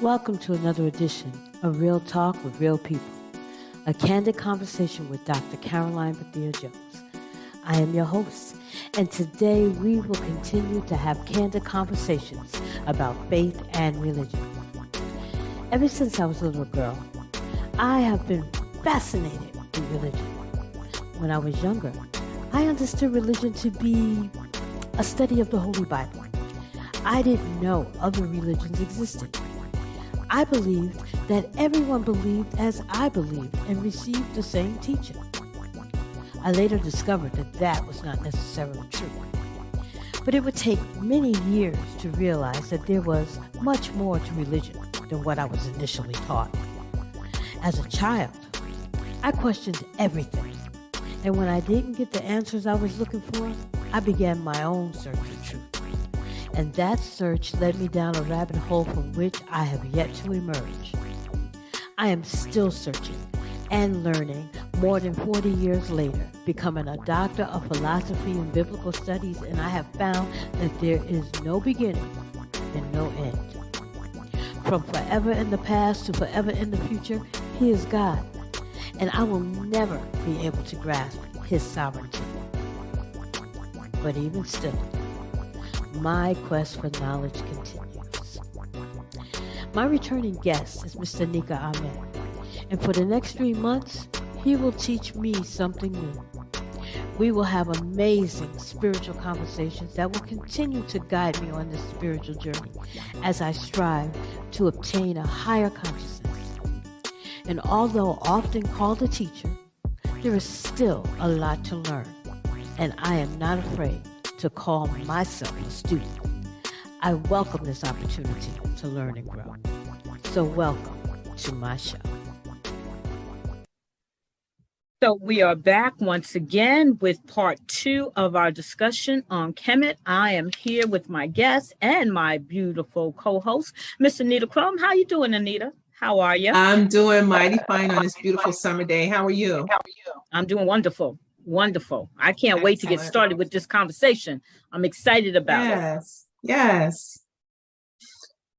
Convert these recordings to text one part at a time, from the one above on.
Welcome to another edition of Real Talk with Real People, a candid conversation with Dr. Caroline Bethea-Jones. I am your host, and today we will continue to have candid conversations about faith and religion. Ever since I was a little girl, I have been fascinated with religion. When I was younger, I understood religion to be a study of the Holy Bible. I didn't know other religions existed. I believed that everyone believed as I believed and received the same teaching. I later discovered that that was not necessarily true. But it would take many years to realize that there was much more to religion than what I was initially taught. As a child, I questioned everything. And when I didn't get the answers I was looking for, I began my own search for truth. And that search led me down a rabbit hole from which I have yet to emerge. I am still searching and learning more than 40 years later, becoming a doctor of philosophy and biblical studies, and I have found that there is no beginning and no end. From forever in the past to forever in the future, He is God, and I will never be able to grasp His sovereignty. But even still, my quest for knowledge continues. My returning guest is Mr. Nikaamen, and for the next 3 months, he will teach me something new. We will have amazing spiritual conversations that will continue to guide me on this spiritual journey as I strive to obtain a higher consciousness. And although often called a teacher, there is still a lot to learn, and I am not afraid to call myself a student. I welcome this opportunity to learn and grow. So welcome to my show. So we are back once again with part 2 of our discussion on Kemet. I am here with my guest and my beautiful co-host, Miss Anita Crum. How you doing, Anita? How are you? I'm doing mighty fine on this beautiful summer day. How are you? I'm doing wonderful. Wonderful. I can't wait to get started with this conversation. I'm excited about it. Yes.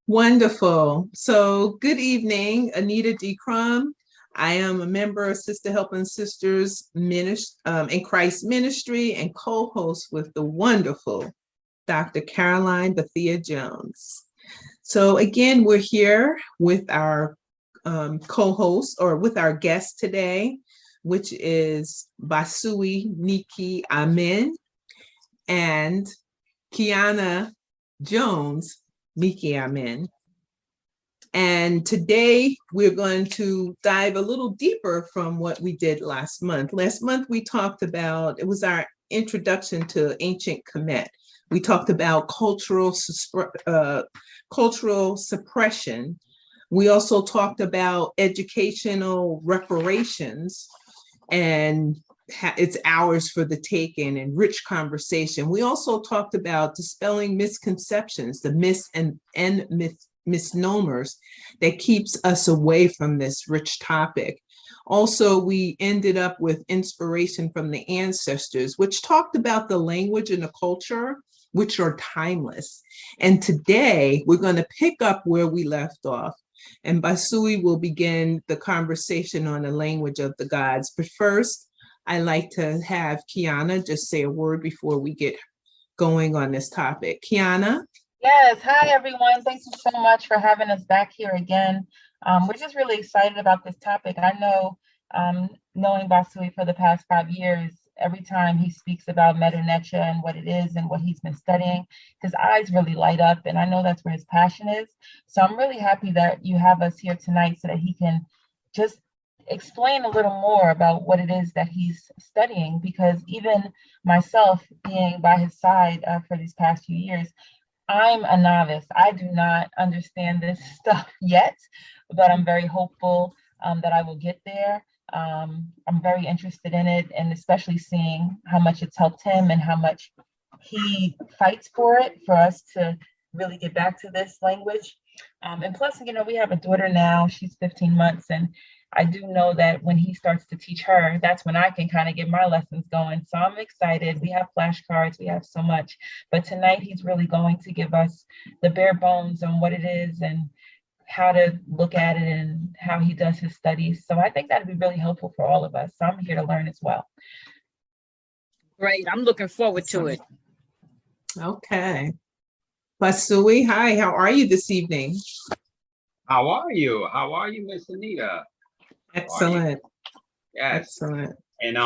Wonderful. So good evening, Anita D. Crum. I am a member of Sister Helping Sisters in Christ Ministry and co-host with the wonderful Dr. Caroline Bethea-Jones. So again, we're here with our co-host or with our guest today, which is Basui Nikaamen and Kiana Jones Nikaamen. And today we're going to dive a little deeper from what we did last month. Last month we talked about, it was our introduction to ancient Kemet. We talked about cultural suppression. We also talked about educational reparations, and it's ours for the taking and rich conversation. We also talked about dispelling misconceptions, the myths and misnomers that keeps us away from this rich topic. Also, we ended up with inspiration from the ancestors, which talked about the language and the culture, which are timeless. And today we're going to pick up where we left off. And Basui will begin the conversation on the language of the gods. But first, I'd like to have Kiana just say a word before we get going on this topic. Kiana? Yes. Hi, everyone. Thank you so much for having us back here again. We're just really excited about this topic. I know, knowing Basui for the past 5 years, every time he speaks about Meta Necha and what it is and what he's been studying, his eyes really light up, and I know that's where his passion is. So I'm really happy that you have us here tonight so that he can just explain a little more about what it is that he's studying, because even myself being by his side for these past few years, I'm a novice. I do not understand this stuff yet, but I'm very hopeful that I will get there. I'm very interested in it, and especially seeing how much it's helped him and how much he fights for it, for us to really get back to this language. And plus, we have a daughter now. She's 15 months, and I do know that when he starts to teach her, that's when I can kind of get my lessons going. So I'm excited. We have flashcards. We have so much. But tonight, he's really going to give us the bare bones on what it is and how to look at it and how he does his studies. So I think that'd be really helpful for all of us. So I'm here to learn as well. Great. I'm looking forward to it. Okay. Basui, hi, how are you this evening? How are you? How are you, Miss Anita? Excellent. Yes. Excellent. And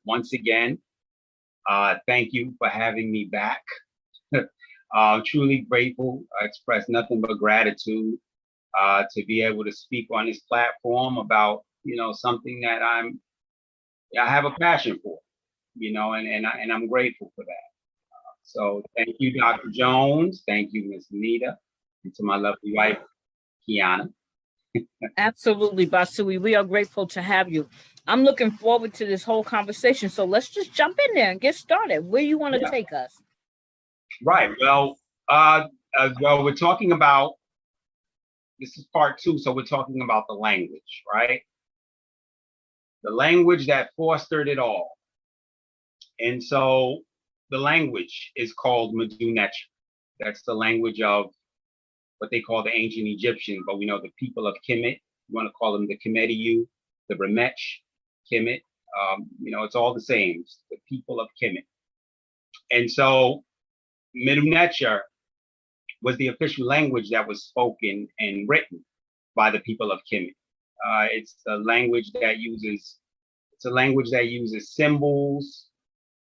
once again, thank you for having me back. Truly grateful. I express nothing but gratitude to be able to speak on this platform about something that I have a passion for, and I'm grateful for that. So thank you, Dr. Jones. Thank you, Miss Anita, and to my lovely wife, Kiana. Absolutely, Basui. We are grateful to have you. I'm looking forward to this whole conversation. So let's just jump in there and get started. Where you want to take us? Right. Well, we're talking about, this is part 2. So we're talking about the language, right? The language that fostered it all. And so the language is called Medu-Neter. That's the language of what they call the ancient Egyptians, but we know the people of Kemet. You want to call them the Kemetiyu, the Remech, Kemet. It's all the same. It's the people of Kemet. And so Medu-Neter was the official language that was spoken and written by the people of Kemet. It's a language that uses symbols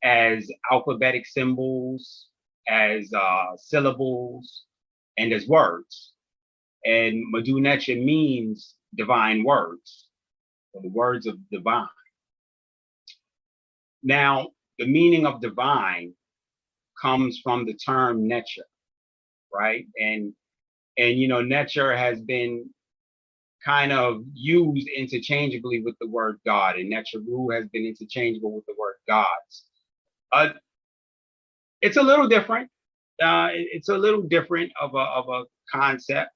as alphabetic symbols, as syllables, and as words. And Medu-Neter means divine words, or the words of divine. Now, the meaning of divine comes from the term neter, right? And neter has been kind of used interchangeably with the word God, and neteru has been interchangeable with the word gods. It's a little different. It's a little different of a concept.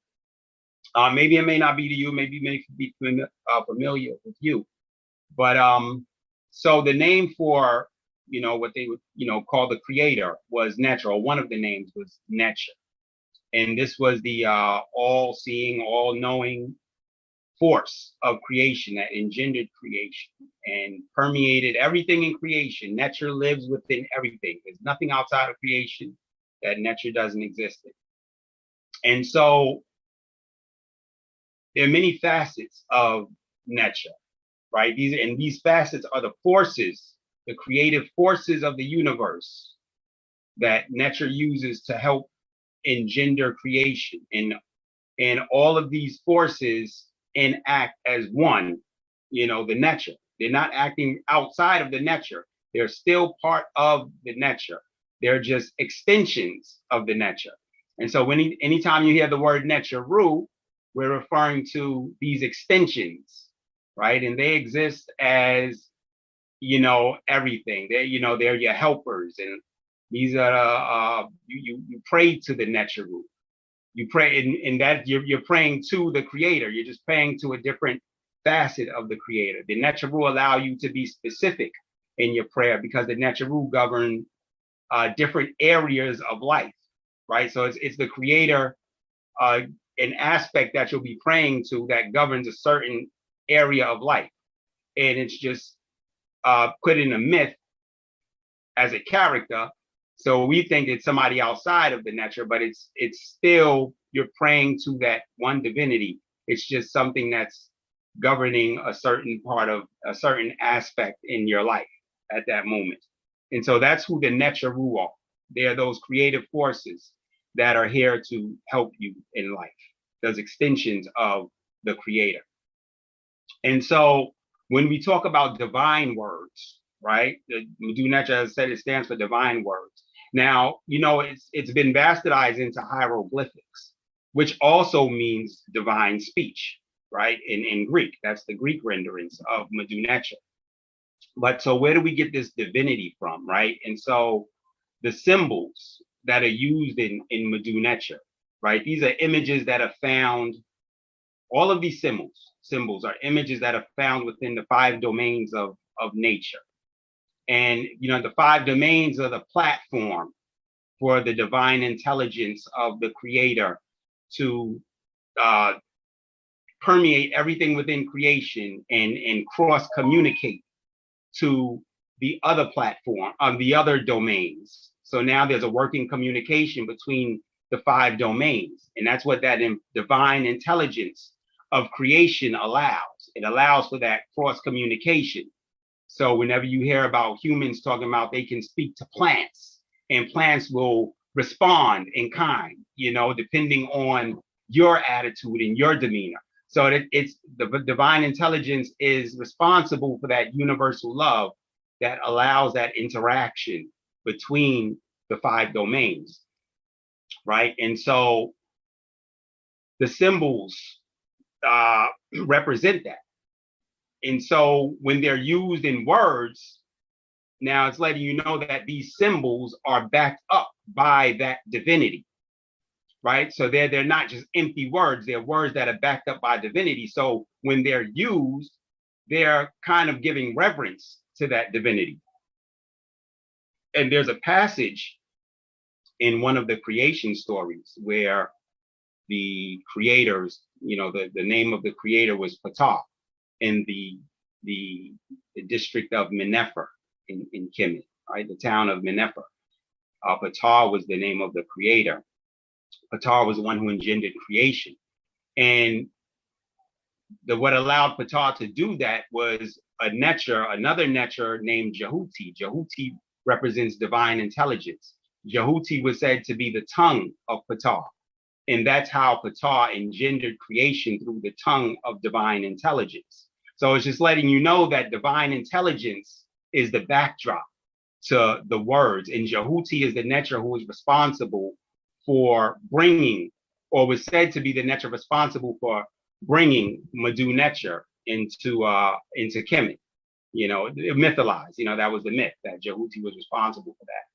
Maybe it may not be to you. Maybe it may be familiar with you. But so the name for what they would call the creator was Neter, or one of the names was Neter, and this was the all-seeing, all-knowing force of creation that engendered creation and permeated everything in creation. Neter lives within everything. There's nothing outside of creation that Neter doesn't exist in. And so there are many facets of Neter, right? These facets are the forces, the creative forces of the universe that Neter uses to help engender creation. And all of these forces enact as one, the Neter. They're not acting outside of the Neter. They're still part of the Neter. They're just extensions of the Neter. And so anytime you hear the word Neteru, we're referring to these extensions, right? And they exist as, everything. They're your helpers, and these are you pray to the Neteru. You pray, in that you're praying to the creator. You're just praying to a different facet of the creator. The Neteru allow you to be specific in your prayer, because the Neteru govern different areas of life, right? So it's the creator, an aspect that you'll be praying to that governs a certain area of life. And it's just put in a myth as a character. So we think it's somebody outside of the Neter, but it's still, you're praying to that one divinity. It's just something that's governing a certain part of a certain aspect in your life at that moment. And so that's who the Neteru are. They are those creative forces that are here to help you in life, those extensions of the creator. And so when we talk about divine words, right? The Medu-Neter, as I said, it stands for divine words. Now, it's been bastardized into hieroglyphics, which also means divine speech, right? In Greek, that's the Greek renderings of Medu-Neter. But so where do we get this divinity from, right? And so the symbols that are used in Medu-Neter, right? These are images that are found, all of these symbols are images that are found within the 5 domains of nature. And, the 5 domains are the platform for the divine intelligence of the creator to permeate everything within creation and cross communicate to the other platform on the other domains. So now there's a working communication between the 5 domains, and that's what that divine intelligence of creation allows. It allows for that cross communication. So whenever you hear about humans talking about they can speak to plants, and plants will respond in kind, depending on your attitude and your demeanor. So it's the divine intelligence is responsible for that universal love that allows that interaction between the 5 domains, right? And so the symbols represent that. And so when they're used in words, now it's letting you know that these symbols are backed up by that divinity. Right? So they're not just empty words, they're words that are backed up by divinity. So when they're used, they're kind of giving reverence to that divinity. And there's a passage in one of the creation stories where the creators, the name of the creator was Ptah in the district of Menefer in Kemet, right? The town of Menefer. Ptah was the name of the creator. Ptah was the one who engendered creation. And what allowed Ptah to do that was another Necher named Jehuti. Jehuti represents divine intelligence. Jehuti was said to be the tongue of Ptah. And that's how Ptah engendered creation, through the tongue of divine intelligence. So it's just letting you know that divine intelligence is the backdrop to the words. And Jehuti is the Necher who is responsible for bringing, or was said to be the Necher responsible for bringing Madu Necher into Kemet. Mythologized. That was the myth, that Jehuti was responsible for that.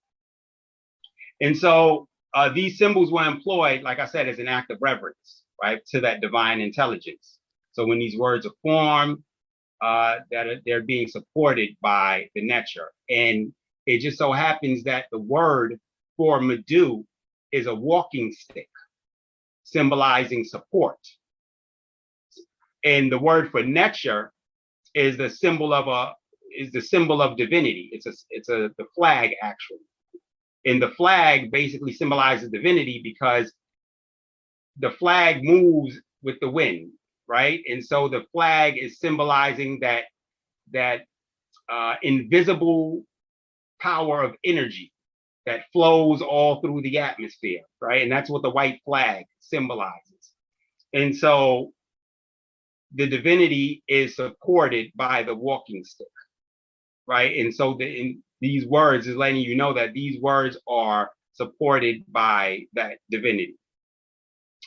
And so these symbols were employed, like I said, as an act of reverence, right, to that divine intelligence. So when these words are formed, they're being supported by the Necher. And it just so happens that the word for Madu is a walking stick, symbolizing support. And the word for Necher is the symbol of divinity. It's the flag, actually. And the flag basically symbolizes divinity because the flag moves with the wind, right? And so the flag is symbolizing that invisible power of energy that flows all through the atmosphere, right? And that's what the white flag symbolizes. And so the divinity is supported by the walking stick, right? And so these words is letting you know that these words are supported by that divinity.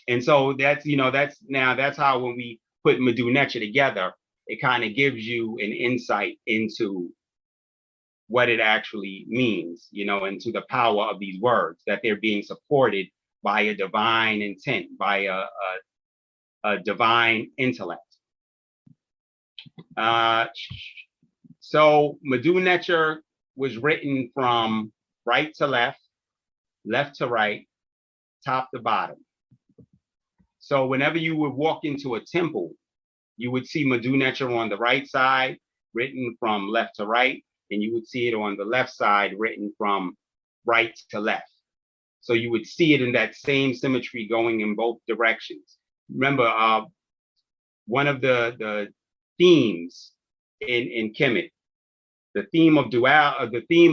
And so that's how when we put Madu Necher together, it kind of gives you an insight into what it actually means, into the power of these words, that they're being supported by a divine intent, by a divine intellect. So Madu Necher was written from right to left, left to right, top to bottom. So whenever you would walk into a temple, you would see Madu Necher on the right side, written from left to right, and you would see it on the left side, written from right to left. So you would see it in that same symmetry going in both directions. Remember, one of the themes in Kemet, the theme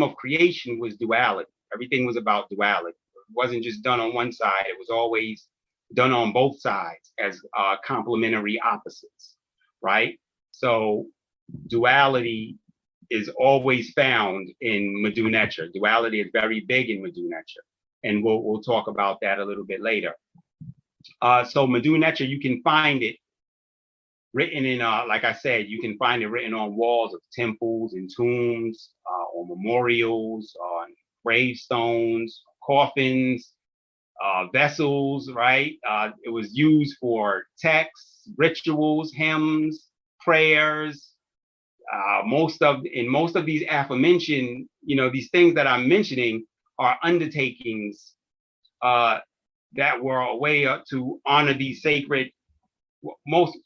of creation was duality. Everything was about duality. It wasn't just done on one side. It was always done on both sides as complementary opposites, right? So duality is always found in Madu Necher. Duality is very big in Madu Necher, and we'll talk about that a little bit later. So Madu Necher, you can find it written in, like I said, you can find it written on walls of temples and tombs, on memorials, on gravestones, coffins, vessels, right? It was used for texts, rituals, hymns, prayers. Most of these aforementioned, these things that I'm mentioning are undertakings that were a way to honor these sacred, most,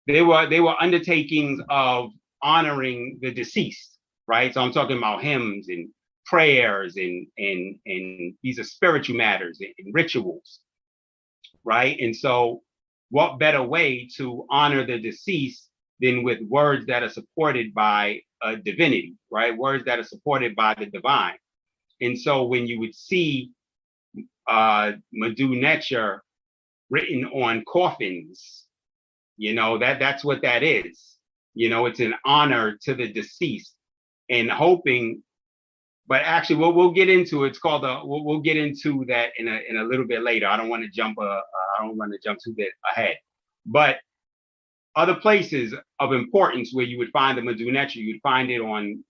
they were undertakings of honoring the deceased, right? So I'm talking about hymns and prayers and these are spiritual matters and rituals, right? And so what better way to honor the deceased than with words that are supported by a divinity, right? Words that are supported by the divine. And so when you would see Madu Necher written on coffins, you know, that's what that is. You know, it's an honor to the deceased and hoping, but actually we'll get into, it's called we'll get into that in a little bit later. I don't want to jump too bit ahead. But other places of importance where you would find the Madu Necher, you would find it on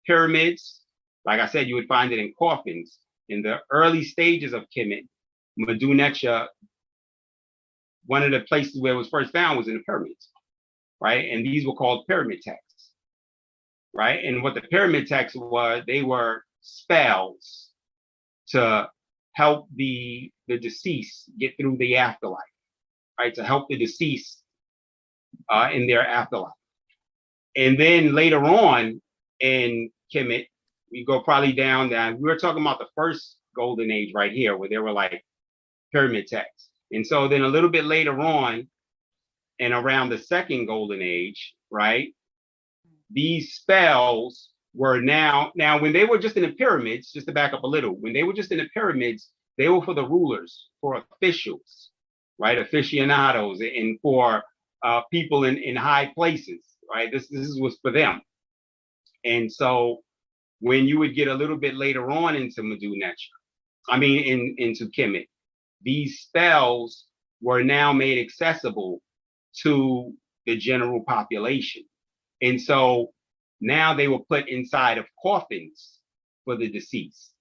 pyramids. Like I said, you would find it in coffins. In the early stages of Kemet, Madu Necher, one of the places where it was first found was in the pyramids, right? And these were called pyramid texts, right? And what the pyramid texts were, they were spells to help the deceased get through the afterlife, right? To help the deceased in their afterlife. And then later on in Kemet, we go probably down. We're talking about the first golden age right here, where there were like pyramid texts. And so then a little bit later on, and around the second golden age, right? These spells were now when they were just in the pyramids, just to back up a little, when they were just in the pyramids, they were for the rulers, for officials, right? Aficionados, and for people in high places, right? This was for them. And so when you would get a little bit later on into Madu Necher, into Kemet, these spells were now made accessible to the general population. And so now they were put inside of coffins for the deceased.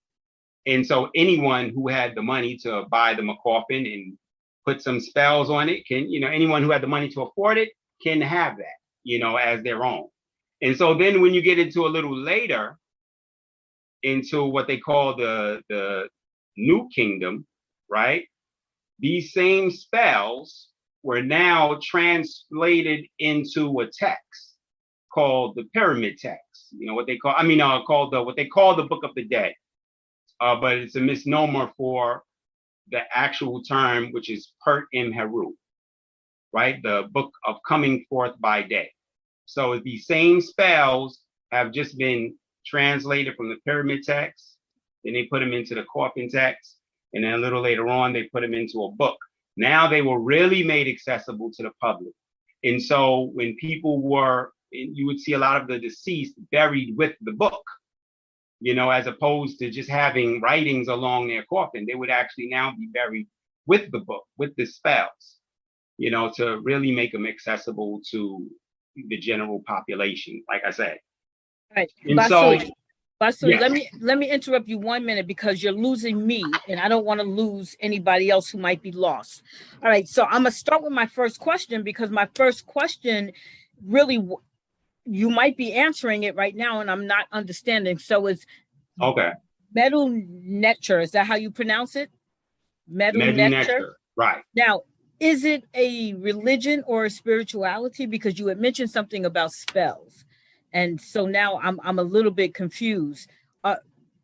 And so anyone who had the money to buy them a coffin and put some spells on it can, anyone who had the money to afford it can have that, as their own. And so then when you get into a little later, into what they call the New Kingdom, right? These same spells were now translated into a text called the pyramid text. What they call, what they call the Book of the Dead. But it's a misnomer for the actual term, which is Pert Im Heru, right? The book of coming forth by day. So these same spells have just been translated from the pyramid text, then they put them into the coffin text, and then a little later on, they put them into a book. Now they were really made accessible to the public. And so when people were, you would see a lot of the deceased buried with the book, as opposed to just having writings along their coffin. They would actually now be buried with the book, with the spells, to really make them accessible to the general population, like I said. Right. And Basui, yes. let me interrupt you 1 minute, because you're losing me and I don't want to lose anybody else who might be lost. All right. So I'm going to start with my first question, because my first question really, you might be answering it right now and I'm not understanding. So it's okay. Madu Necher. Is that how you pronounce it? Madu Necher. Right. Now, is it a religion or a spirituality? Because you had mentioned something about spells. And so now I'm a little bit confused.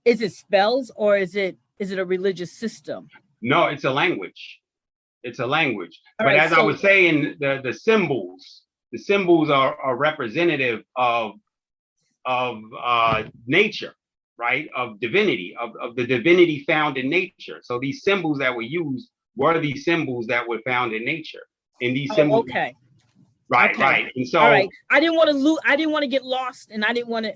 Is it spells or is it a religious system? No, it's a language. It's a language. All but right, as I was saying, the symbols are representative of nature, right? Of divinity, of the divinity found in nature. So these symbols that were used were these symbols that were found in nature. And these symbols. Okay. Right, okay. right. And so, all right, I didn't want to lose. I didn't want to get lost, and I didn't want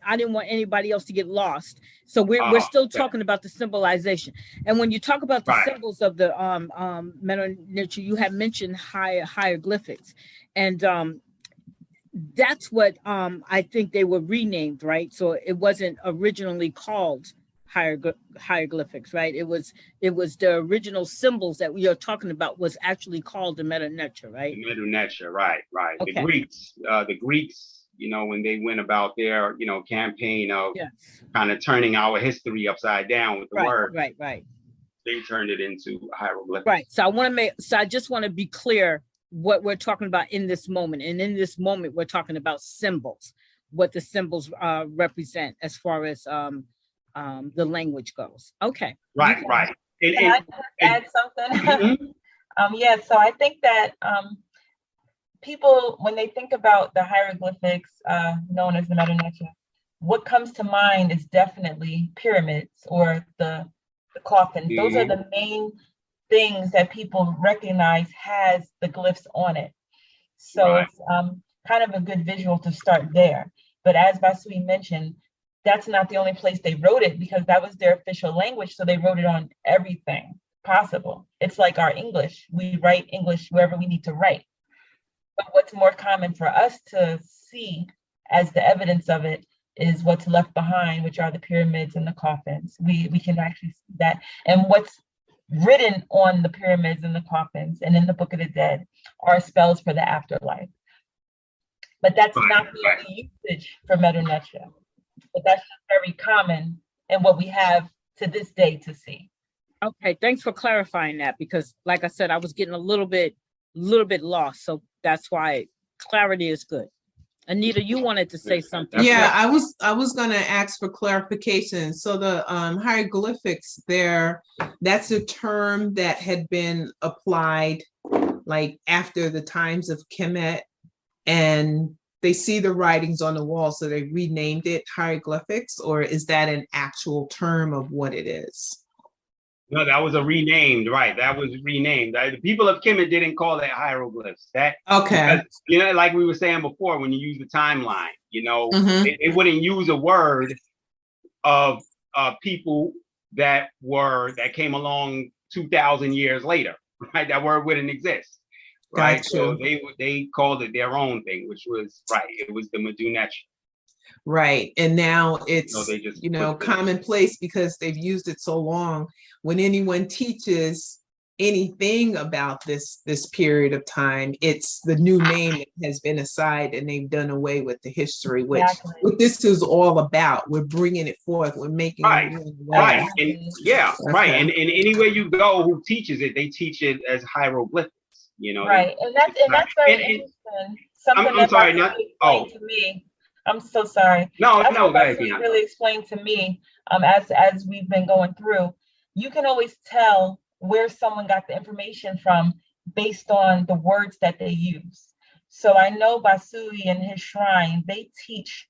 anybody else to get lost. So we're still talking about the symbolization. And when you talk about the symbols of the Madu Necher, you have mentioned hieroglyphics, and that's what I think they were renamed, right? So it wasn't originally called hieroglyphics, right? It was the original symbols that we are talking about was actually called the Madu Necher, right? The Madu Necher, right. Okay. The Greeks, when they went about their, campaign of kind of turning our history upside down with the word. Right. they turned it into hieroglyphics. Right. So I just want to be clear what we're talking about in this moment. And in this moment, we're talking about symbols, what the symbols represent as far as the language goes. Okay. Right. Can I add something? Mm-hmm. Yeah, so I think that people, when they think about the hieroglyphics known as the Medu Neter, what comes to mind is definitely pyramids or the coffins. Those are the main things that people recognize has the glyphs on it. So it's kind of a good visual to start there. But as Basui mentioned, that's not the only place they wrote it, because that was their official language. So they wrote it on everything possible. It's like our English. We write English wherever we need to write. But what's more common for us to see as the evidence of it is what's left behind, which are the pyramids and the coffins. We can actually see that. And what's written on the pyramids and the coffins and in the Book of the Dead are spells for the afterlife. But that's not the only usage for Medu Neter. But that's just very common in what we have to this day to see. Okay, thanks for clarifying that, because like I said, I was getting a little bit lost. So that's why clarity is good. Anita, you wanted to say something. Yeah, I was going to ask for clarification. So the hieroglyphics there, that's a term that had been applied like after the times of Kemet, and they see the writings on the wall, so they renamed it hieroglyphics, or is that an actual term of what it is? No, that was a renamed, right? That was renamed. The people of Kemet didn't call that hieroglyphs. That okay, because, like we were saying before, when you use the timeline, it wouldn't use a word of people that came along 2,000 years later, right? That word wouldn't exist, right? Gotcha. So they called it their own thing, which was right. It was the Medu Neter. Right. And now it's, they just commonplace because they've used it so long. When anyone teaches anything about this period of time, it's the new name that has been assigned, and they've done away with the history, which what this is all about. We're bringing it forth. We're making right. it right. And right. And anywhere you go, who teaches it, they teach it as hieroglyphics. Right. And that's very interesting. Something I'm sorry, not to me. I'm so sorry. No, that's no, what really explained to me as we've been going through. You can always tell where someone got the information from based on the words that they use. So I know Basui in his shrine, they teach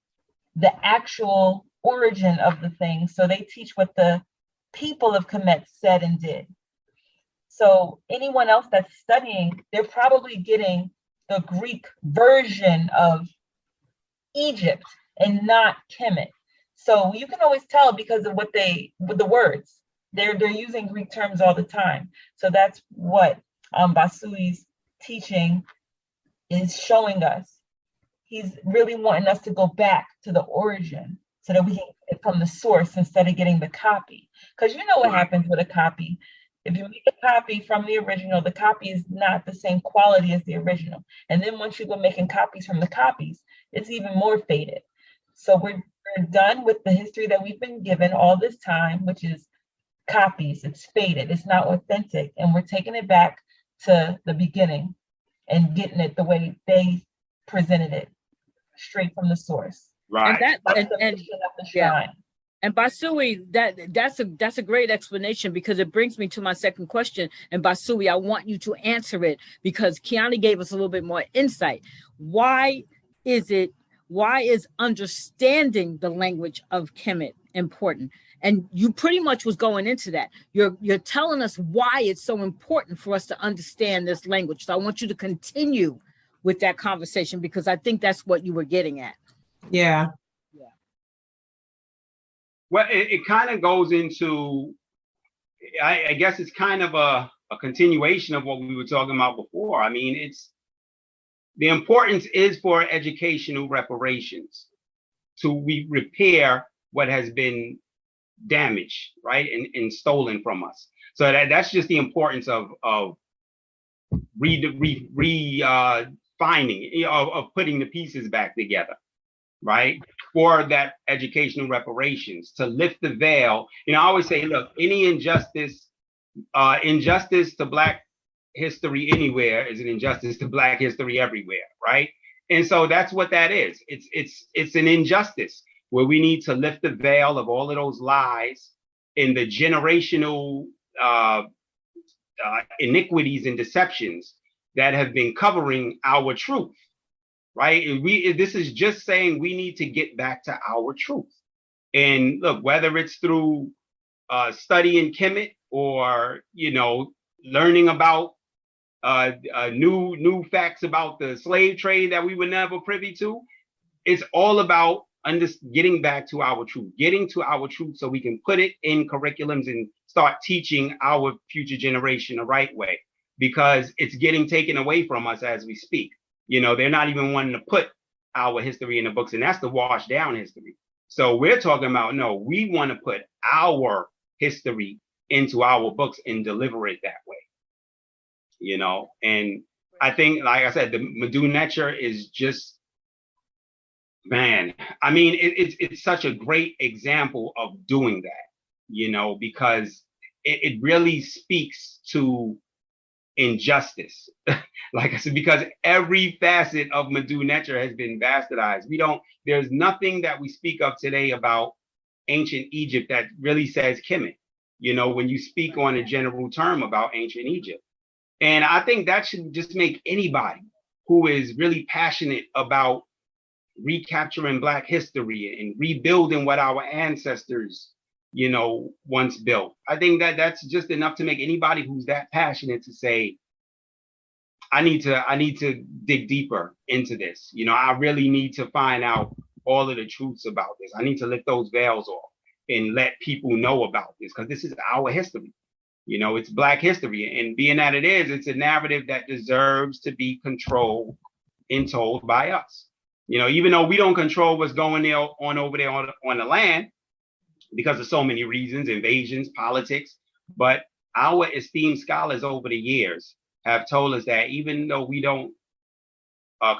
the actual origin of the thing. So they teach what the people of Kemet said and did. So anyone else that's studying, they're probably getting the Greek version of Egypt and not Kemet. So you can always tell because of with the words. They're using Greek terms all the time. So that's what Basui's teaching is showing us. He's really wanting us to go back to the origin so that we can get it from the source instead of getting the copy. Because you know what happens with a copy. If you make a copy from the original, the copy is not the same quality as the original. And then once you go making copies from the copies, it's even more faded. So we're done with the history that we've been given all this time, which is copies. It's faded. It's not authentic. And we're taking it back to the beginning and getting it the way they presented it, straight from the source. Right. And Basui, that's a great explanation, because it brings me to my second question. And Basui, I want you to answer it because Kiana gave us a little bit more insight. Why is understanding the language of Kemet important? And you pretty much was going into that. You're telling us why it's so important for us to understand this language. So I want you to continue with that conversation, because I think that's what you were getting at. Yeah. Well, it kind of goes into, I guess it's kind of a continuation of what we were talking about before. I mean, the importance is for educational reparations to repair what has been damaged, right, and stolen from us. So that's just the importance of finding, of putting the pieces back together, right, for that educational reparations, to lift the veil. I always say, look, any injustice injustice to Black history anywhere is an injustice to Black history everywhere, right? And so that's what that is. It's an injustice where we need to lift the veil of all of those lies and the generational iniquities and deceptions that have been covering our truth, right? And this is just saying we need to get back to our truth. And look, whether it's through studying Kemet or, learning about new facts about the slave trade that we were never privy to, it's all about getting back to our truth, getting to our truth so we can put it in curriculums and start teaching our future generation the right way, because it's getting taken away from us as we speak. They're not even wanting to put our history in the books, and that's the washed down history. So we're talking about, no, we want to put our history into our books and deliver it that way. And I think, like I said, the Medu Neter is just, man, I mean, it's such a great example of doing that, because it really speaks to injustice. Like I said, because every facet of Medu Neter has been bastardized. There's nothing that we speak of today about ancient Egypt that really says Kemet, when you speak on a general term about ancient Egypt. And I think that should just make anybody who is really passionate about recapturing Black history and rebuilding what our ancestors, once built. I think that's just enough to make anybody who's that passionate to say, I need to dig deeper into this. I really need to find out all of the truths about this. I need to lift those veils off and let people know about this, because this is our history. It's Black history, and being that it's a narrative that deserves to be controlled and told by us. Even though we don't control what's going on over there on the land because of so many reasons, invasions, politics, but our esteemed scholars over the years have told us that even though we don't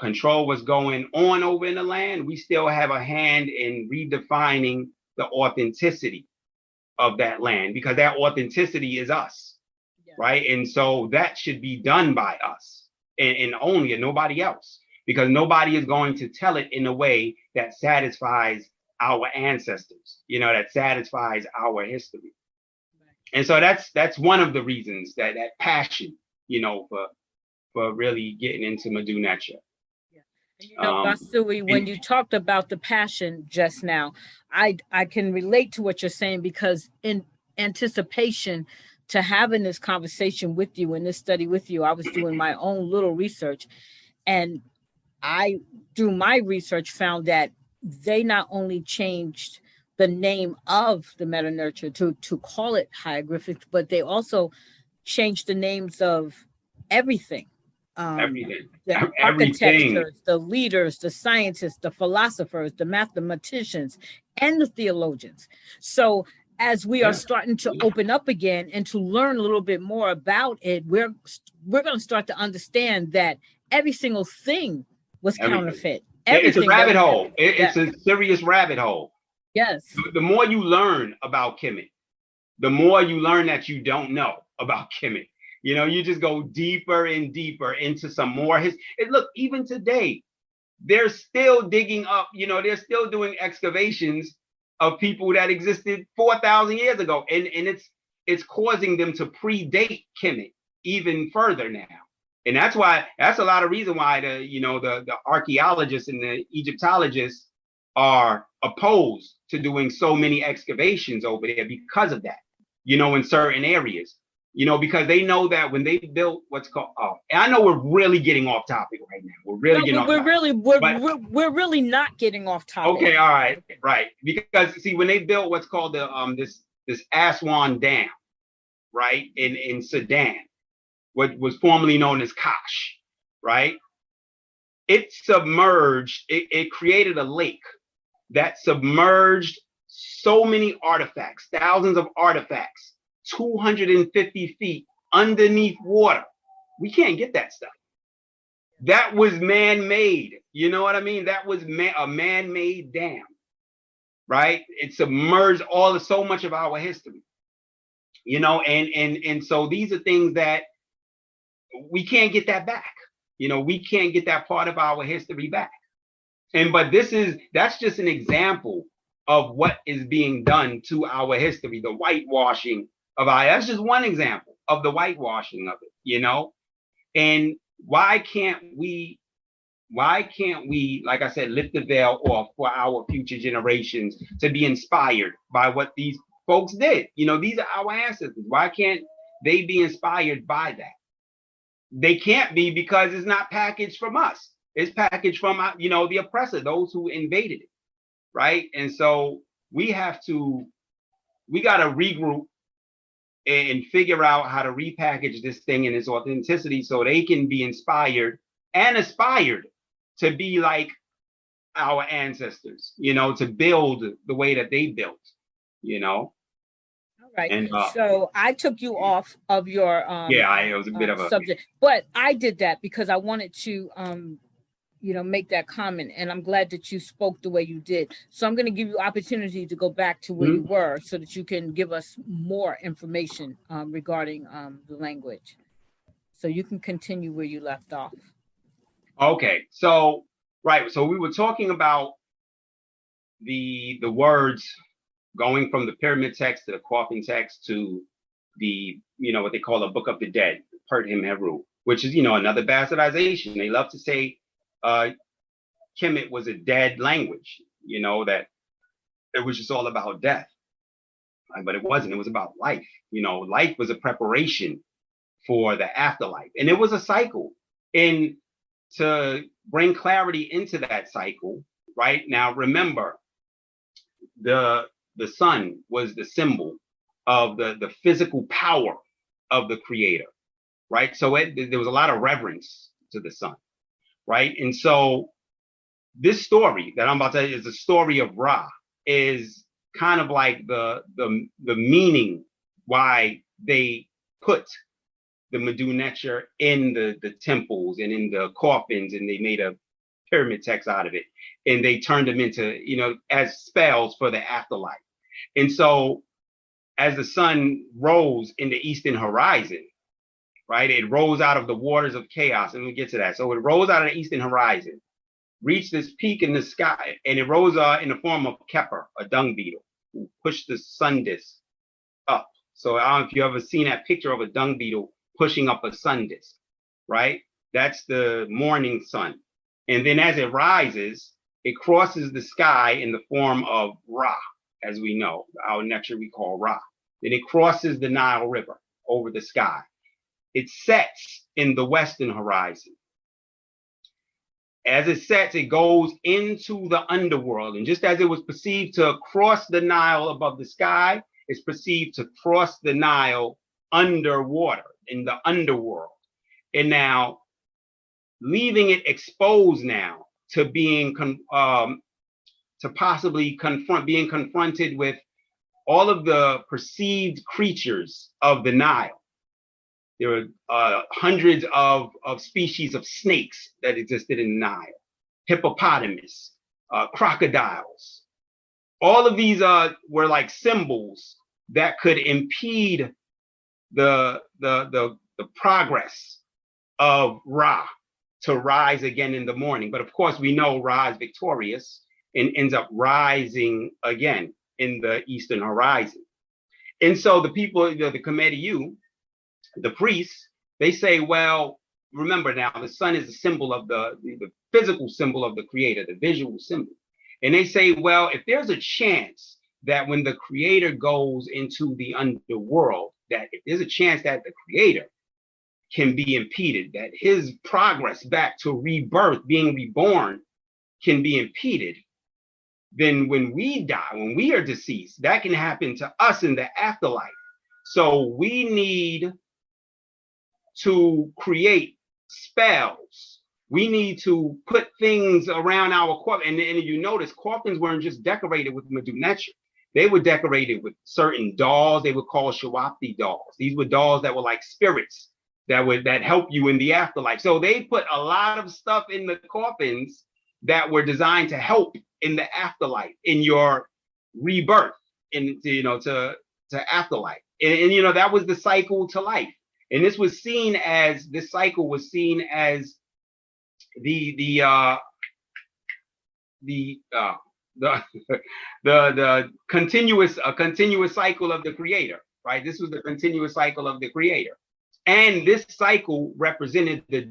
control what's going on over in the land, we still have a hand in redefining the authenticity of that land, because that authenticity is us, right? And so that should be done by us and only, and nobody else, because nobody is going to tell it in a way that satisfies our ancestors, that satisfies our history. And so that's one of the reasons that passion, for really getting into Medu Neter. Basui, when you talked about the passion just now, I can relate to what you're saying, because in anticipation to having this conversation with you and this study with you, I was doing my own little research, and I, through my research, found that they not only changed the name of the Medu Neter to call it hieroglyphics, but they also changed the names of everything. Everything. The architects, the leaders, the scientists, the philosophers, the mathematicians, and the theologians. So as we are starting to open up again and to learn a little bit more about it, we're going to start to understand that every single thing was counterfeit. It's a rabbit hole. It's a serious rabbit hole. Yes. The more you learn about Kemet, the more you learn that you don't know about Kemet. You just go deeper and deeper into some more. Look, even today, they're still digging up, they're still doing excavations of people that existed 4,000 years ago. And it's causing them to predate Kemet even further now. And that's a lot of reason why the archaeologists and the Egyptologists are opposed to doing so many excavations over there because of that, in certain areas. Because they know that when they built what's called, and I know we're really getting off topic right now. We're really we're really not getting off topic. Okay, all right, right. Because see, when they built what's called the this Aswan Dam, right, in Sudan, what was formerly known as Kash, right? It submerged. It created a lake that submerged so many artifacts, thousands of artifacts, 250 feet underneath water. We can't get that stuff. That was man-made. You know what I mean? That was a man-made dam, right? It submerged so much of our history. you know, and so these are things that we can't get that back. You know, we can't get that part of our history back. But that's just an example of what is being done to our history, the whitewashing of that's just one example of the whitewashing of it, you know? And why can't we, like I said, lift the veil off for our future generations to be inspired by what these folks did? You know, these are our ancestors. Why can't they be inspired by that? They can't be, because it's not packaged from us. It's packaged from, you know, the oppressor, those who invaded it, right? And so we got to regroup and figure out how to repackage this thing in its authenticity so they can be inspired and aspired to be like our ancestors, you know, to build the way that they built, you know. All right. And so I took you off of your it was a bit of a subject, but I did that because I wanted to you know, make that comment, and I'm glad that you spoke the way you did. So I'm going to give you opportunity to go back to where you were so that you can give us more information regarding the language. So you can continue where you left off. Okay, so right, so we were talking about the words going from the pyramid text to the coffin text to the, you know, what they call the Book of the Dead, Pert Him Heru, which is, you know, another bastardization. They love to say Kemet was a dead language, you know, that it was just all about death. But it wasn't. It was about life. You know, life was a preparation for the afterlife. And it was a cycle. And to bring clarity into that cycle, right? Now, remember, the sun was the symbol of the physical power of the creator, right? So there was a lot of reverence to the sun, right? And so this story that I'm about to tell you is the story of Ra, is kind of like the meaning why they put the Medu Neter in the temples and in the coffins, and they made a pyramid text out of it, and they turned them into, you know, as spells for the afterlife. And so as the sun rose in the eastern horizon, right, it rose out of the waters of chaos, and we'll get to that. So it rose out of the eastern horizon, reached this peak in the sky, and it rose in the form of Kepler, a dung beetle, who pushed the sun disk up. So I don't know if you ever seen that picture of a dung beetle pushing up a sun disk, right? That's the morning sun. And then as it rises, it crosses the sky in the form of Ra, as we know, our nectar we call Ra. Then it crosses the Nile River over the sky. It sets in the western horizon. As it sets, it goes into the underworld. And just as it was perceived to cross the Nile above the sky, it's perceived to cross the Nile underwater, in the underworld. And now, leaving it exposed now to being, to possibly being confronted with all of the perceived creatures of the Nile. There are hundreds of species of snakes that existed in the Nile, hippopotamus, crocodiles. All of these were like symbols that could impede the progress of Ra to rise again in the morning. But of course, we know Ra is victorious and ends up rising again in the eastern horizon. And so the people, the Kemet, the priests, they say, well, remember now, the sun is a symbol of the physical symbol of the creator, the visual symbol. And they say, well, if there's a chance that when the creator goes into the underworld, that if there's a chance that the creator can be impeded, that his progress back to rebirth, being reborn, can be impeded, then when we die, when we are deceased, that can happen to us in the afterlife. So we need to create spells. We need to put things around our coffin. And you notice coffins weren't just decorated with Medu Neter. They were decorated with certain dolls. They were called Shawapti dolls. These were dolls that were like spirits that help you in the afterlife. So they put a lot of stuff in the coffins that were designed to help in the afterlife, in your rebirth, to afterlife. and you know, that was the cycle to life. And this cycle was seen as the continuous cycle of the creator, right? This was the continuous cycle of the creator. And this cycle represented the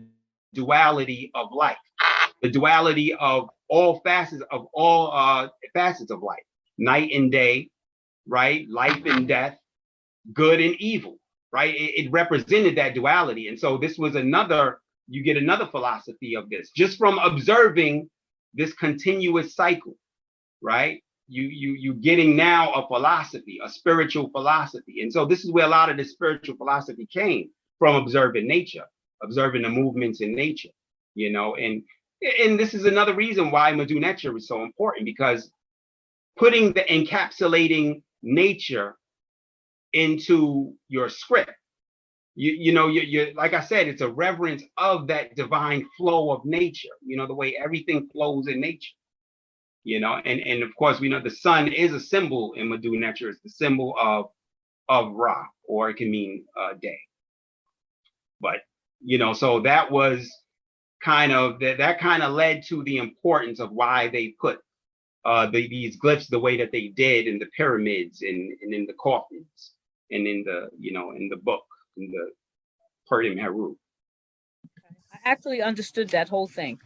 duality of life, the duality of all facets of life, night and day, right? Life and death, good and evil, right? It represented that duality. And so this was you get another philosophy of this, just from observing this continuous cycle, right? You getting now a philosophy, a spiritual philosophy. And so this is where a lot of the spiritual philosophy came from, observing nature, observing the movements in nature, you know. And this is another reason why Madhu Nature is so important, because encapsulating nature into your script, you know, you like I said, it's a reverence of that divine flow of nature, you know, the way everything flows in nature, you know. And of course, we know the sun is a symbol in Madhu Nature. It's the symbol of Ra, or it can mean day. But, you know, so that was kind of that kind of led to the importance of why they put these glyphs the way that they did in the pyramids and in the coffins and in the, you know, in the book, in the Purdom Heru. I actually understood that whole thing.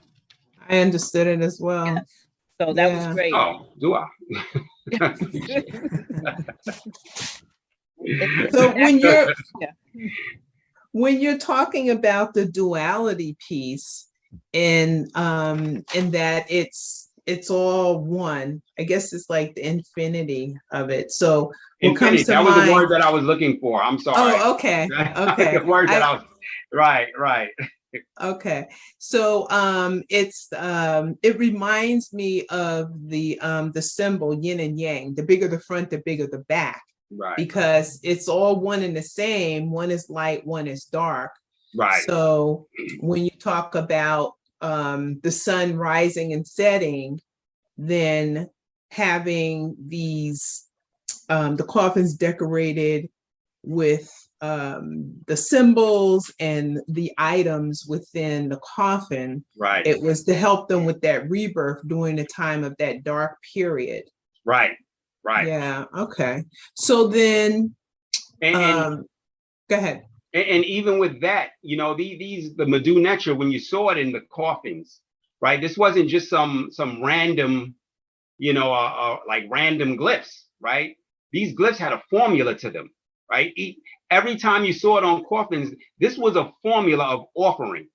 I understood it as well. Yes. So that was great. Oh, do I? So when you're talking about the duality piece, and that it's all one, I guess it's like the infinity of it. So what comes to mind? That was the word that I was looking for. I'm sorry. Oh, okay. Okay. The word that I was, right. Okay. So it reminds me of the symbol yin and yang. The bigger the front, the bigger the back. Right. Because it's all one and the same. One is light, one is dark. Right. So when you talk about the sun rising and setting, then having these the coffins decorated with the symbols and the items within the coffin, right, it was to help them with that rebirth during the time of that dark period. Right. Yeah. Okay. So then, go ahead. And even with that, you know, the Madhu Nature, when you saw it in the coffins, right? This wasn't just some random, you know, like random glyphs, right? These glyphs had a formula to them, right? Every time you saw it on coffins, this was a formula of offering,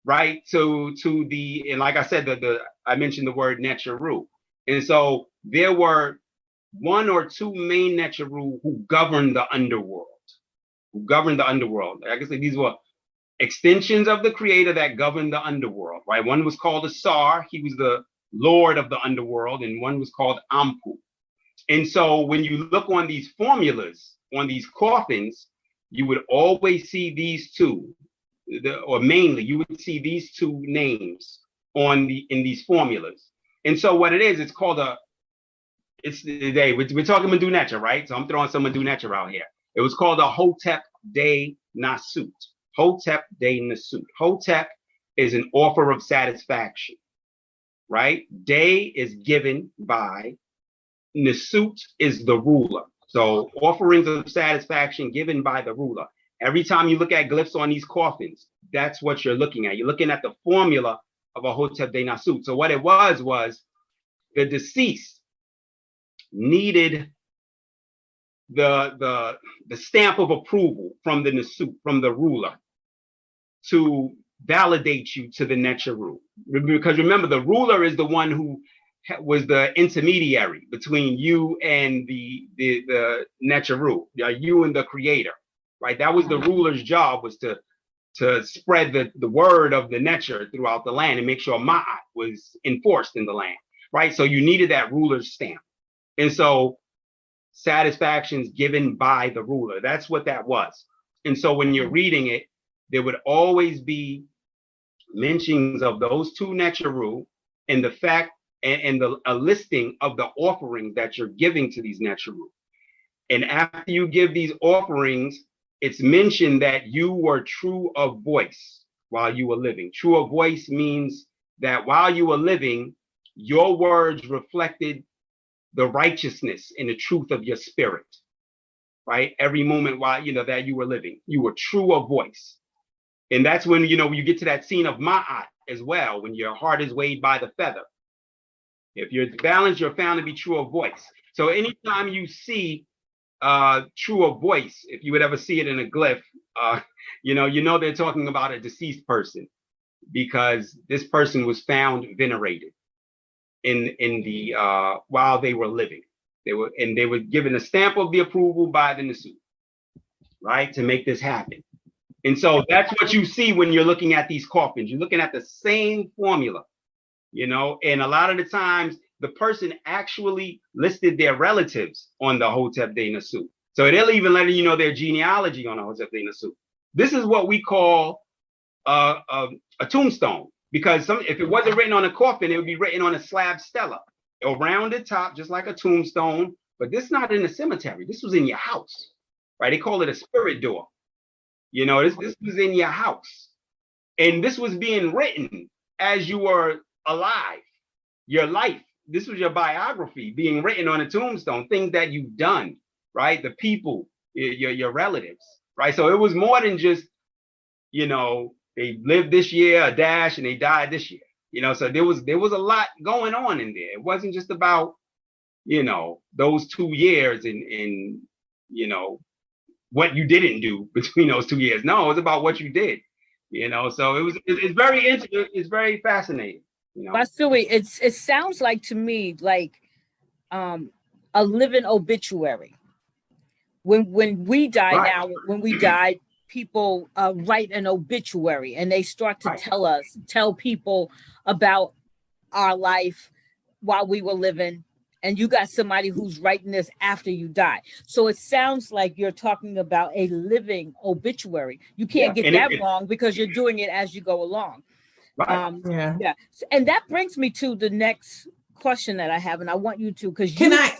right? To the, and like I said, I mentioned the word Necharu. And so there were one or two main Necharu who governed the underworld. Like I said, these were extensions of the creator that governed the underworld, right? One was called Asar, he was the lord of the underworld, and one was called Ampu. And so when you look on these formulas, on these coffins, you would always see these two, or mainly you would see these two names in these formulas. And so what it is, it's called we're talking Madhu Nature, right? So I'm throwing some Madhu Nature out here. It was called a Hotep de Nasut. Hotep de Nasut. Hotep is an offer of satisfaction, right? De is given by, Nasut is the ruler. So offerings of satisfaction given by the ruler. Every time you look at glyphs on these coffins, that's what you're looking at. You're looking at the formula of a Hotep de Nasut. So what it was the deceased needed the stamp of approval from the Nasut, from the ruler, to validate you to the Necharu. Because remember, the ruler is the one who was the intermediary between you and the Necharu, you and the creator, right? That was the ruler's job, was to spread the word of the Necher throughout the land and make sure Ma'at was enforced in the land, right? So you needed that ruler's stamp. And so satisfactions given by the ruler, that's what that was. And so when you're reading it, there would always be mentions of those two Necharu and the fact and a listing of the offerings that you're giving to these Necharu. And after you give these offerings, it's mentioned that you were true of voice while you were living. True of voice means that while you were living, your words reflected the righteousness and the truth of your spirit, right? Every moment while, that you were living, you were true of voice. And that's when, when you get to that scene of Ma'at as well, when your heart is weighed by the feather. If you're balanced, you're found to be true of voice. So anytime you see true of voice, if you would ever see it in a glyph, they're talking about a deceased person, because this person was found venerated in the while they were living. They were given a stamp of the approval by the Nasut, right, to make this happen. And so that's what you see when you're looking at these coffins. You're looking at the same formula, and a lot of the times the person actually listed their relatives on the Hotep de Nasut. So they'll even let you know their genealogy on the Hotep de Nasut. This is what we call a tombstone, because if it wasn't written on a coffin, it would be written on a slab stela around the top, just like a tombstone. But this is not in a cemetery. This was in your house, right? They call it a spirit door. This was in your house, and this was being written as you were alive. Your life, this was your biography being written on a tombstone, things that you've done, right? The people, your relatives, right? So it was more than just, they lived this year, a dash, and they died this year. So there was a lot going on in there. It wasn't just about, those 2 years and what you didn't do between those 2 years. No, it was about what you did. So it's very interesting. It's very fascinating. Basui, it sounds like to me like a living obituary. When we die Right. now, when we die, people write an obituary, and they start to tell people about our life while we were living. And you got somebody who's writing this after you die. So it sounds like you're talking about a living obituary. You can't get that wrong, because you're doing it as you go along. Right. Yeah. And that brings me to the next question that I have, and I want you to, because Can I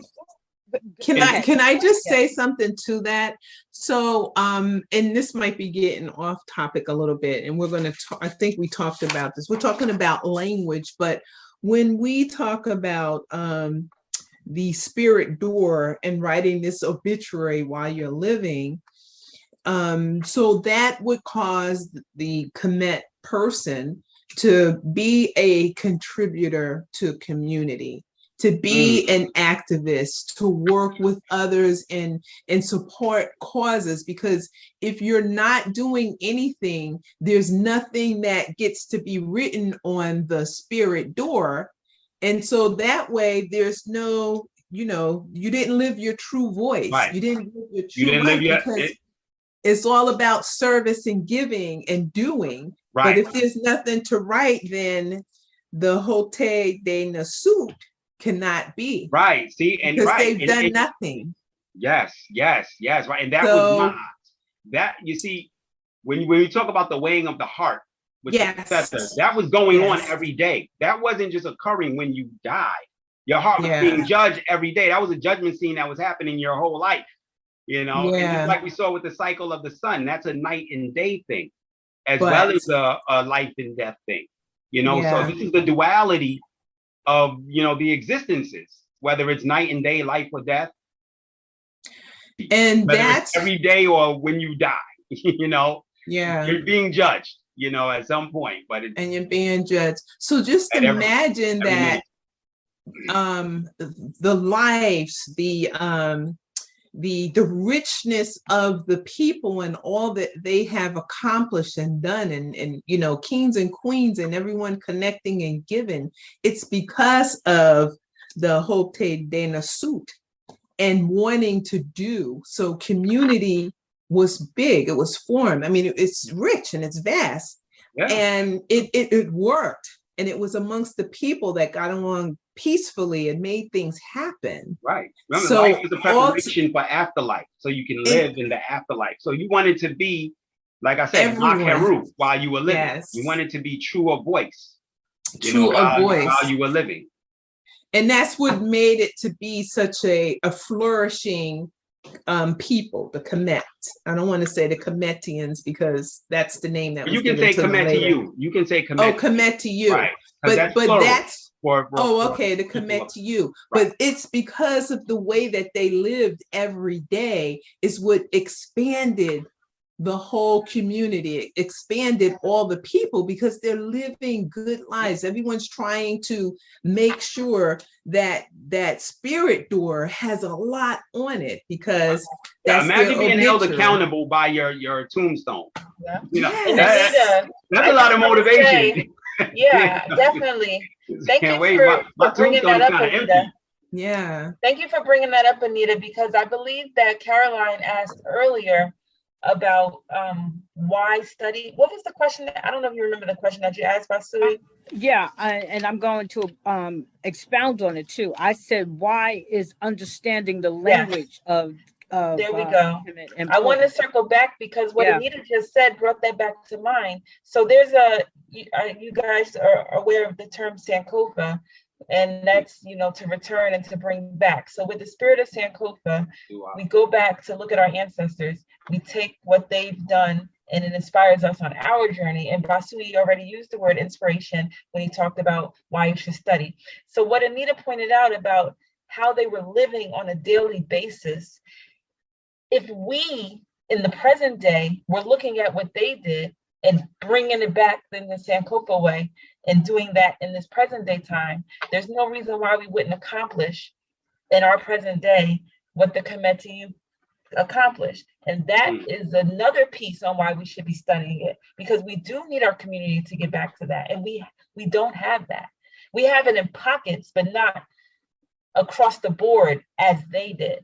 just say something to that? So, and this might be getting off topic a little bit, and we're going to I think we talked about this. We're talking about language, but when we talk about the spirit door and writing this obituary while you're living, so that would cause the Kemet person to be a contributor to community, to be an activist, to work with others and support causes. Because if you're not doing anything, there's nothing that gets to be written on the spirit door. And so that way there's no, you didn't live your true voice. Right. You didn't live your true life, because it's all about service and giving and doing. Right. But if there's nothing to write, then the Hotep de Nasut cannot be. Right. See, and because they've done nothing. Yes. Right. And that was not that. You see, when we talk about the weighing of the heart, with the feather, that was going on every day. That wasn't just occurring when you died. Your heart was being judged every day. That was a judgment scene that was happening your whole life. And just like we saw with the cycle of the sun, that's a night and day thing, as well as a life and death thing. So this is the duality of the existences, whether it's night and day, life or death, and whether that's it's every day or when you die. You're being judged, at some point. And you're being judged. So just imagine that the lives, the richness of the people and all that they have accomplished and done, and kings and queens and everyone connecting and giving, it's because of the Hotep de Nasut and wanting to do. So community was big, it was formed. I mean, it's rich and it's vast, and it worked, and it was amongst the people that got along peacefully and made things happen. Right. Remember, so life is a preparation for afterlife, so you can live in the afterlife. So you wanted to be, like I said, Makeru while you were living. Yes. You wanted to be true of voice. While you were living. And that's what made it to be such a flourishing people, the Kemet. I don't want to say the Kemetians because that's the name that was You can given say to them Kemet to later. you. You can say Kemet. Oh, Kemet to you. Right. But that's okay, the people. Kemet to you. Right. But it's because of the way that they lived every day is what expanded the whole community, expanded all the people because they're living good lives. Everyone's trying to make sure that that spirit door has a lot on it because that's imagine being held obituary. accountable by your tombstone. Yeah. You know, Yes. that's a lot of motivation. Yeah, definitely. Thank you for bringing that up, Anita. Empty. Yeah. Thank you for bringing that up, Anita, because I believe that Caroline asked earlier about why study. What was the question? I don't know if you remember the question that you asked, Basui. Yeah, and I'm going to expound on it too. I said, why is understanding the language of there we go. And I want to circle back because what Anita just said brought that back to mind. So there's you guys are aware of the term Sankofa, and that's, you know, to return and to bring back. So with the spirit of Sankofa, we go back to look at our ancestors. We take what they've done and it inspires us on our journey. And Basui already used the word inspiration when he talked about why you should study. So what Anita pointed out about how they were living on a daily basis, if we in the present day were looking at what they did and bringing it back in the Sankofa way and doing that in this present day time, there's no reason why we wouldn't accomplish in our present day what the Kemet accomplished. And that is another piece on why we should be studying it, because we do need our community to get back to that. And we don't have that. We have it in pockets, but not across the board as they did.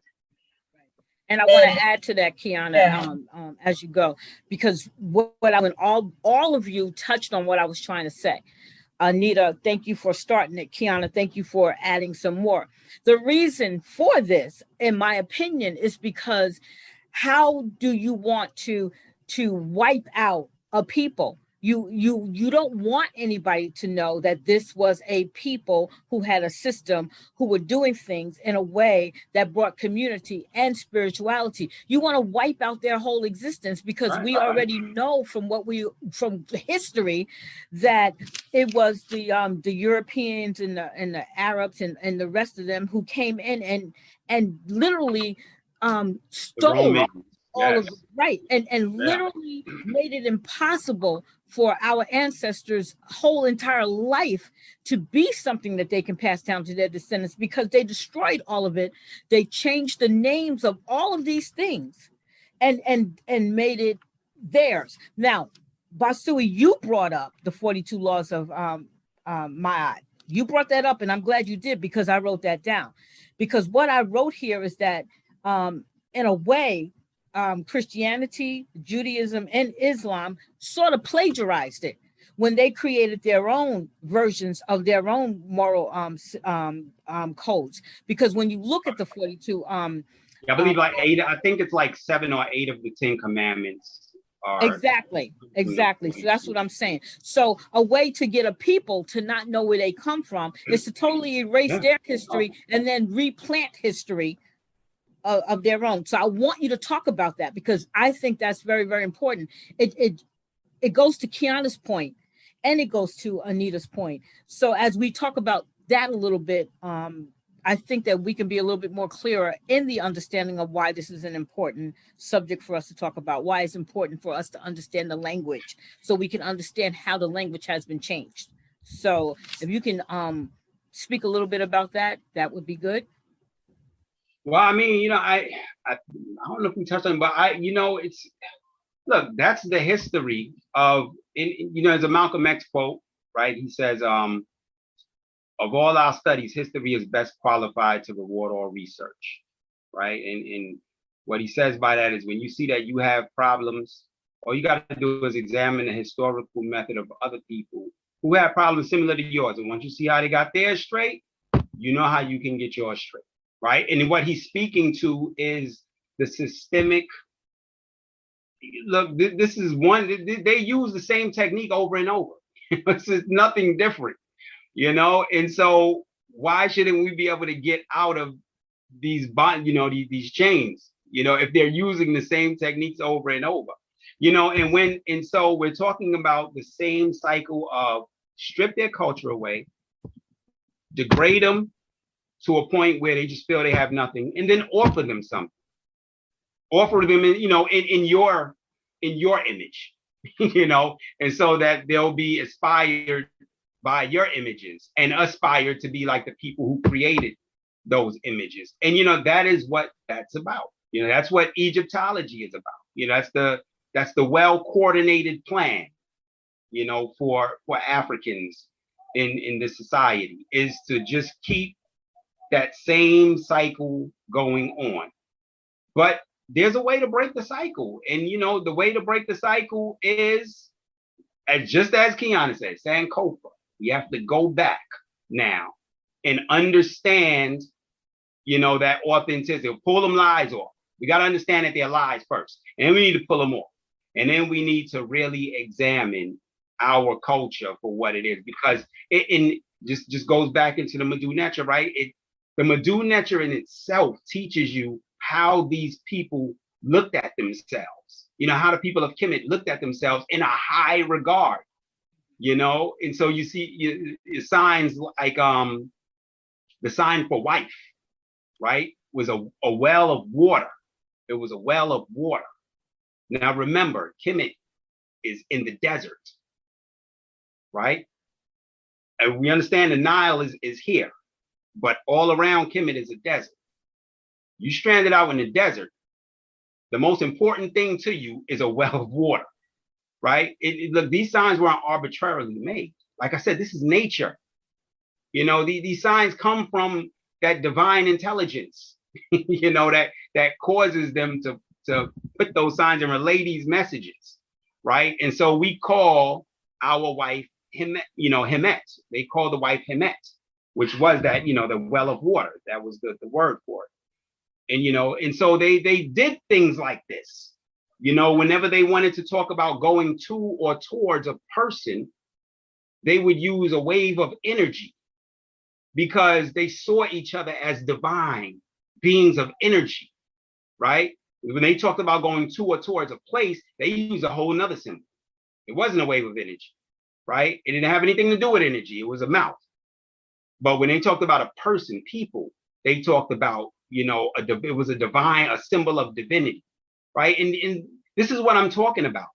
And I want to add to that, Kiana, as you go, because when all of you touched on what I was trying to say. Anita, thank you for starting it. Kiana, thank you for adding some more. The reason for this, in my opinion, is because how do you want to wipe out a people? You don't want anybody to know that this was a people who had a system, who were doing things in a way that brought community and spirituality. You want to wipe out their whole existence because we already know from history that it was the Europeans and the Arabs and the rest of them who came in and literally stole all of it, and literally made it impossible for our ancestors' whole entire life to be something that they can pass down to their descendants, because they destroyed all of it. They changed the names of all of these things and made it theirs. Now, Basui, you brought up the 42 laws of Ma'at. You brought that up, and I'm glad you did, because I wrote that down. Because what I wrote here is that in a way, Christianity, Judaism, and Islam sort of plagiarized it when they created their own versions of their own moral codes. Because when you look at the 42, I believe like 8. I think it's like 7 or 8 of the 10 Commandments. Exactly. So that's what I'm saying. So a way to get a people to not know where they come from is to totally erase their history and then replant history of their own. So I want you to talk about that, because I think that's very, very important. It goes to Kiana's point, and it goes to Anita's point. So as we talk about that a little bit, I think that we can be a little bit more clearer in the understanding of why this is an important subject for us to talk about, why it's important for us to understand the language so we can understand how the language has been changed. So if you can speak a little bit about that, that would be good. Well, I mean, you know, I don't know if we touched on it, but look, that's the history of, you know, as a Malcolm X quote, right? He says, of all our studies, history is best qualified to reward all research, right? And what he says by that is, when you see that you have problems, all you got to do is examine the historical method of other people who have problems similar to yours. And once you see how they got theirs straight, you know how you can get yours straight. Right. And what he's speaking to is the systemic. Look, this is one, they use the same technique over and over. This is nothing different, you know? And so why shouldn't we be able to get out of these chains? if they're using the same techniques over and over, and so we're talking about the same cycle of strip their culture away, degrade them to a point where they just feel they have nothing, and then offer them something. Offer them in your image, and so that they'll be inspired by your images and aspire to be like the people who created those images. And that is what that's about. That's what Egyptology is about. That's the well-coordinated plan, for Africans in this society, is to just keep that same cycle going on. But there's a way to break the cycle. And the way to break the cycle is, just as Kiana said, Sankofa. We have to go back now and understand, that authenticity. Pull them lies off. We got to understand that they're lies first. And then we need to pull them off. And then we need to really examine our culture for what it is, because it just goes back into the Madu Necha, right? The Madu Necha in itself teaches you how these people looked at themselves, how the people of Kemet looked at themselves in a high regard, and so you see signs like the sign for wife, right, was a well of water. It was a well of water. Now remember, Kemet is in the desert, right? And we understand the Nile is here, but all around Kemet is a desert. You stranded out in the desert, the most important thing to you is a well of water, right? Look, these signs weren't arbitrarily made. Like I said, this is nature. These signs come from that divine intelligence, that causes them to put those signs and relay these messages, right? And so we call our wife Hemet, Hemet. They call the wife Hemet, which was that, the well of water. That was the word for it. And so they did things like this, whenever they wanted to talk about going to or towards a person, they would use a wave of energy, because they saw each other as divine beings of energy, right? When they talked about going to or towards a place, they used a whole nother symbol. It wasn't a wave of energy, right? It didn't have anything to do with energy. It was a mouth. But when they talked about a person, people, they talked about, it was a symbol of divinity, right? And this is what I'm talking about.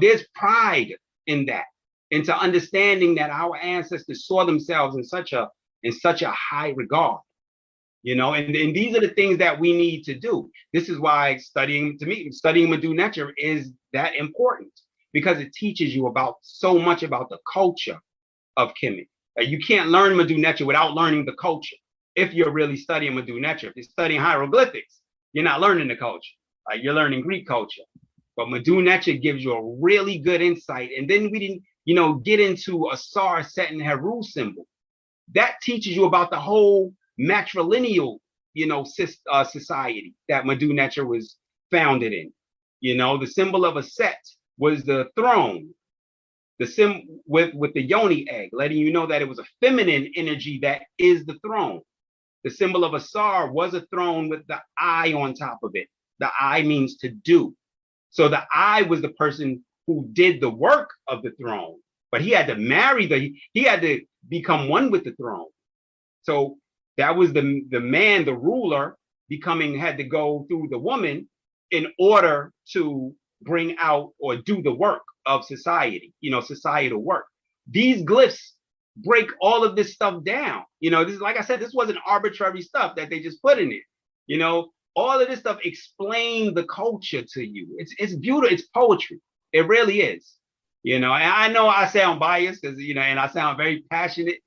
There's pride in that, into understanding that our ancestors saw themselves in such a high regard, and these are the things that we need to do. This is why studying Madu Necha is that important, because it teaches you so much about the culture of Kemet. You can't learn Madu Necha without learning the culture. If you're really studying Madu Necha, if you're studying hieroglyphics, you're not learning the culture. You're learning Greek culture. But Madu Necha gives you a really good insight. And then we didn't, get into a Sar, Set, and Heru symbol. That teaches you about the whole matrilineal, society that Madu Necha was founded in. The symbol of a Set was the throne. The with the yoni egg, letting you know that it was a feminine energy that is the throne. The symbol of a Sar was a throne with the eye on top of it. The eye means to do. So the eye was the person who did the work of the throne, but he had to he had to become one with the throne. So that was the man, the ruler, had to go through the woman in order to bring out or do the work of society, societal work. These glyphs break all of this stuff down. This is, like I said, this wasn't arbitrary stuff that they just put in it. All of this stuff explains the culture to you. It's beautiful. It's poetry. It really is. And I know I sound biased, because and I sound very passionate,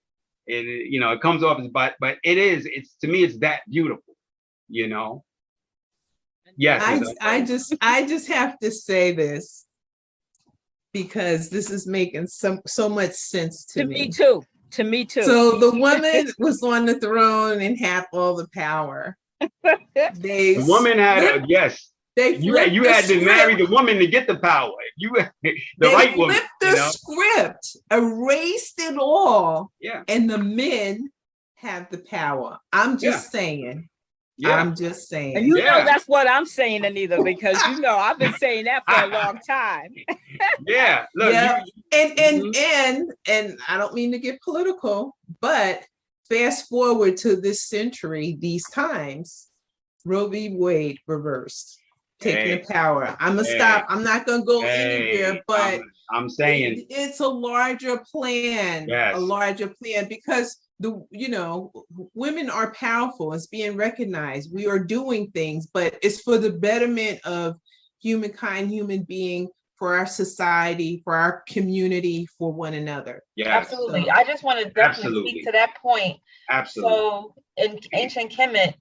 and it comes off as, but it is. To me, it's that beautiful. Yes. I just have to say this, because this is making so much sense to me. To me too. So the woman was on the throne and had all the power. The woman had yes. You had to marry the woman to get the power. The right woman. The script, erased it all, yeah, and the men have the power. I'm just saying. Yeah. I'm just saying. And you know that's what I'm saying, Anita, because you know I've been saying that for a long time. Yeah. Look, yeah. And I don't mean to get political, but fast forward to this century, these times, Roe v. Wade reversed, taking the power. I'm gonna stop. I'm not gonna go anywhere, but I'm saying it's a larger plan. Yes. A larger plan, because women are powerful. It's being recognized. We are doing things, but it's for the betterment of humankind, human being, for our society, for our community, for one another. Yeah, absolutely. So, I just want to definitely speak to that point. Absolutely. So in ancient Kemet,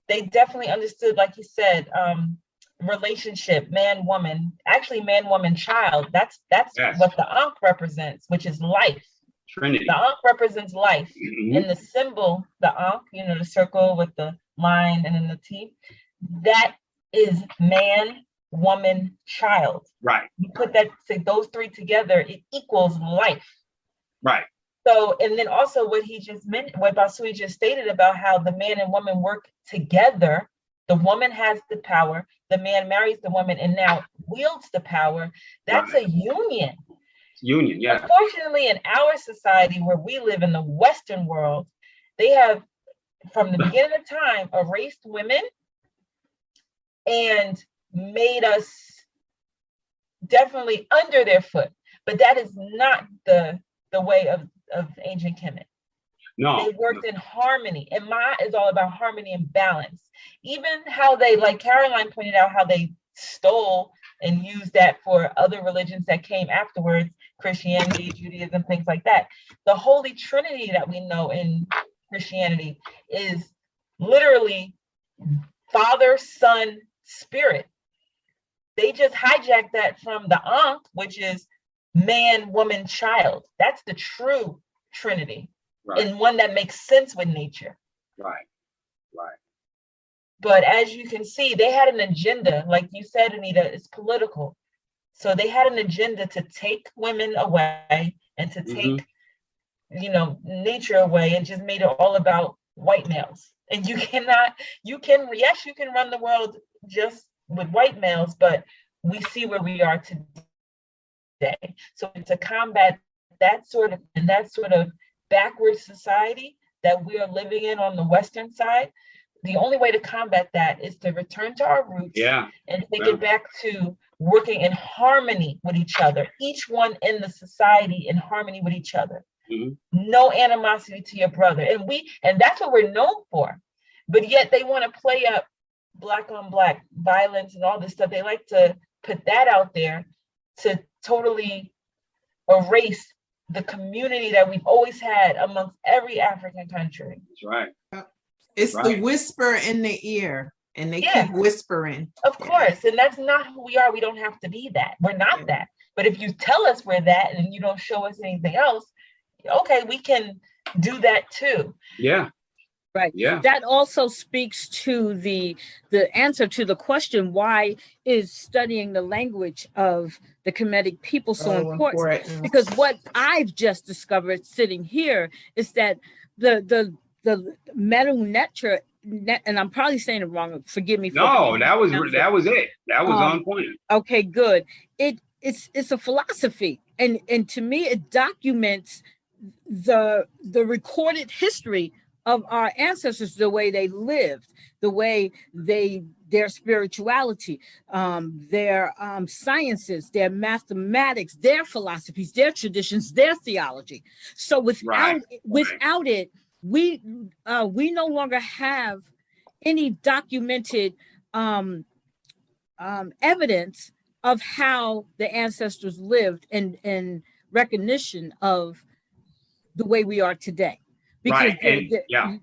they definitely understood, like you said, relationship, man, woman, actually man, woman, child. That's yes. what the Ankh represents, which is life. Trinity. The Ankh represents life. Mm-hmm. And the symbol, the Ankh, the circle with the line and then the T, that is man, woman, child. Right. You put those three together, it equals life. Right. So, and then also what he just mentioned, what Basui just stated about how the man and woman work together. The woman has the power, the man marries the woman and now wields the power. That's a union. Union, yeah. Unfortunately, in our society where we live in the Western world, they have, from the beginning of time, erased women and made us definitely under their foot. But that is not the way of ancient Kemet. No. They worked in harmony. And Ma is all about harmony and balance. Even how they, like Caroline pointed out, how they stole and used that for other religions that came afterwards, Christianity, Judaism, things like that. The Holy Trinity that we know in Christianity is literally Father, Son, Spirit. They just hijacked that from the Ankh, which is man, woman, child. That's the true Trinity, right. And one that makes sense with nature. Right, right. But as you can see, they had an agenda, like you said, Anita, it's political. So they had an agenda to take women away and to take, nature away, and just made it all about white males. And you can run the world just with white males, but we see where we are today. So to combat that sort of backwards society that we are living in on the Western side, the only way to combat that is to return to our roots and take it back to working in harmony with each other, each one in the society in harmony with each other. Mm-hmm. No animosity to your brother. And that's what we're known for. But yet they want to play up Black on Black violence and all this stuff. They like to put that out there to totally erase the community that we've always had amongst every African country. That's right. It's right. The whisper in the ear, and they keep whispering. Of course, and that's not who we are. We don't have to be that. We're not that. But if you tell us we're that and you don't show us anything else, okay, we can do that too. Yeah. Right. Yeah. That also speaks to the answer to the question, why is studying the language of the Kemetic people so important? Because what I've just discovered sitting here is that the Meru Netra, and I'm probably saying it wrong. Forgive me. No, that was it. That was on point. Okay, good. It's a philosophy, and to me, it documents the recorded history of our ancestors, the way they lived, the way their spirituality, their sciences, their mathematics, their philosophies, their traditions, their theology. So without it, we no longer have any documented evidence of how the ancestors lived in recognition of the way we are today. Because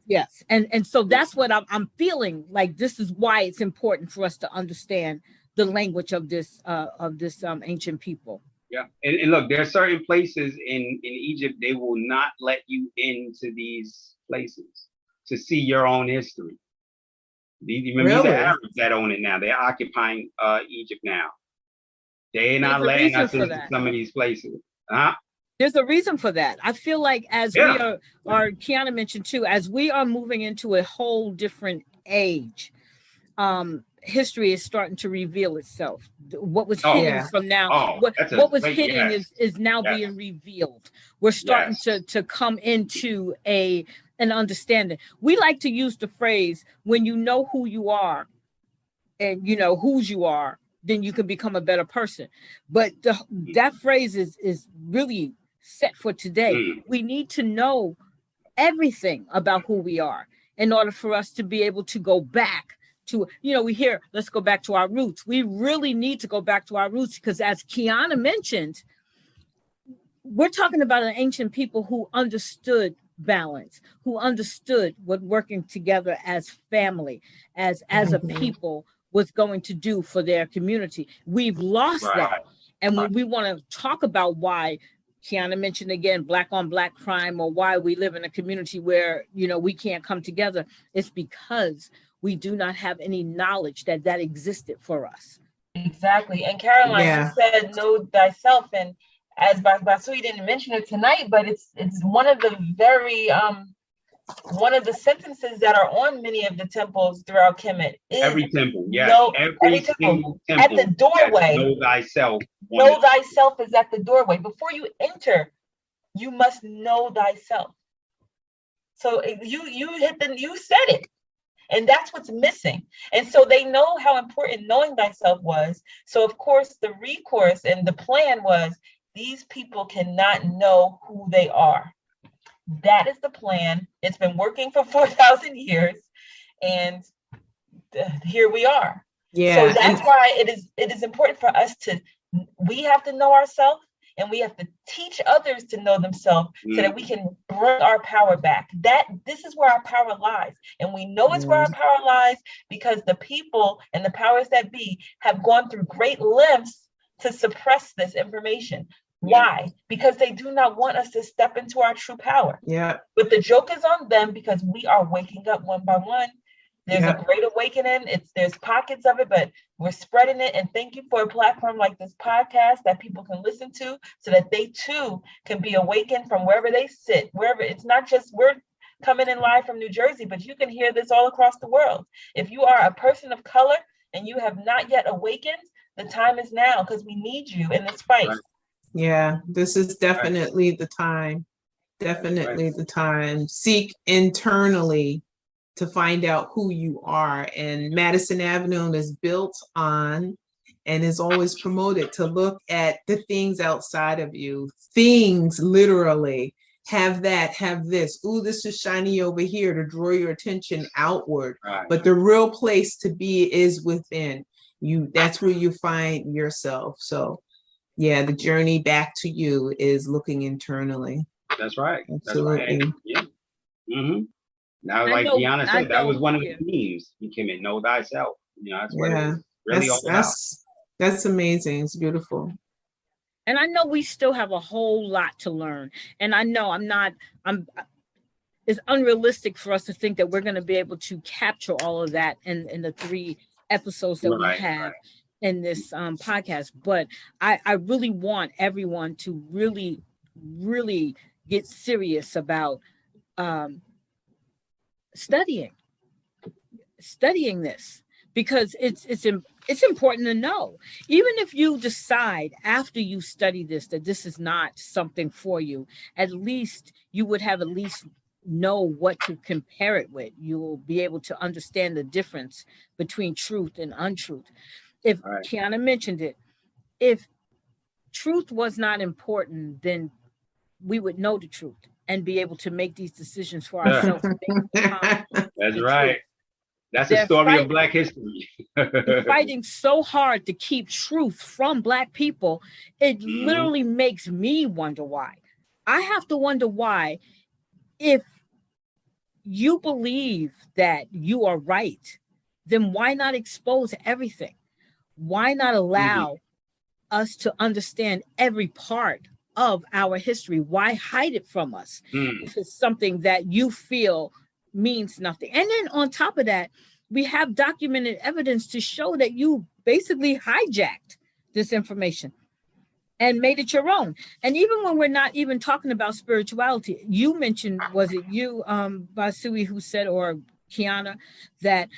yes, and so that's what I'm feeling like. This is why it's important for us to understand the language of this ancient people. Yeah, and look, there are certain places in Egypt they will not let you into these places to see your own history. These are Arabs that own it now. They're occupying Egypt now. They're not letting us into some of these places. There's a reason for that. I feel like as we are Kiana mentioned too, as we are moving into a whole different age, history is starting to reveal itself. What was hidden from now, what was hidden is now being revealed. We're starting to come into an understanding. We like to use the phrase, when you know who you are and you know whose you are, then you can become a better person. But that phrase is really set for today. We need to know everything about who we are in order for us to be able to go back to, we hear, let's go back to our roots. We really need to go back to our roots, because as Kiana mentioned, we're talking about an ancient people who understood balance, who understood what working together as family, as a people was going to do for their community. We've lost that. And when we want to talk about why, Kiana mentioned again, Black on Black crime, or why we live in a community where, we can't come together, it's because we do not have any knowledge that existed for us. Exactly. And Caroline, you said know thyself, and as Basui didn't mention it tonight, but it's one of the very one of the sentences that are on many of the temples throughout Kemet. Every temple, every temple at the doorway. Know thyself. Know thyself is at the doorway. Before you enter, you must know thyself. So you said it. And that's what's missing. And so they know how important knowing thyself was. So of course, the recourse and the plan was, these people cannot know who they are. That is the plan. It's been working for 4,000 years. And here we are. Yeah. So that's why it is important for us we have to know ourselves, and we have to teach others to know themselves so that we can bring our power back. This is where our power lies. And we know it's where our power lies because the people and the powers that be have gone through great lengths to suppress this information. Why? Because they do not want us to step into our true power. Yeah. But the joke is on them, because we are waking up one by one. There's a great awakening. There's pockets of it, but we're spreading it. And thank you for a platform like this podcast that people can listen to, so that they too can be awakened from wherever they sit, wherever. It's not just we're coming in live from New Jersey, but you can hear this all across the world. If you are a person of color and you have not yet awakened, the time is now, because we need you in this fight. Yeah, this is definitely the time. Definitely the time. Seek internally to find out who you are. And Madison Avenue is built on and is always promoted to look at the things outside of you. Things literally have this. Ooh, this is shiny over here, to draw your attention outward. But the real place to be is within you. That's where you find yourself. So yeah, the journey back to you is looking internally. That's right. Absolutely. That's right. Yeah. Mm-hmm. Now, like Deanna said, that was one of the themes. You can know thyself. That's what it is really all about. That's amazing. It's beautiful. And I know we still have a whole lot to learn. And I know it's unrealistic for us to think that we're going to be able to capture all of that in the 3 episodes that we have in this podcast. But I really want everyone to really, really get serious about studying this, because it's important to know. Even if you decide after you study this that this is not something for you, at least you would have know what to compare it with. You will be able to understand the difference between truth and untruth. If Kiana mentioned it, if truth was not important, then we would know the truth and be able to make these decisions for ourselves. That's right. That's the story of Black history. They're fighting so hard to keep truth from Black people. It literally makes me wonder why. I have to wonder why. If you believe that you are right, then why not expose everything? Why not allow us to understand every part of our history? Why hide it from us if it's something that you feel means nothing? And then on top of that, we have documented evidence to show that you basically hijacked this information and made it your own. And even when we're not even talking about spirituality, you mentioned, was it you, Basui, who said, or Kiana, that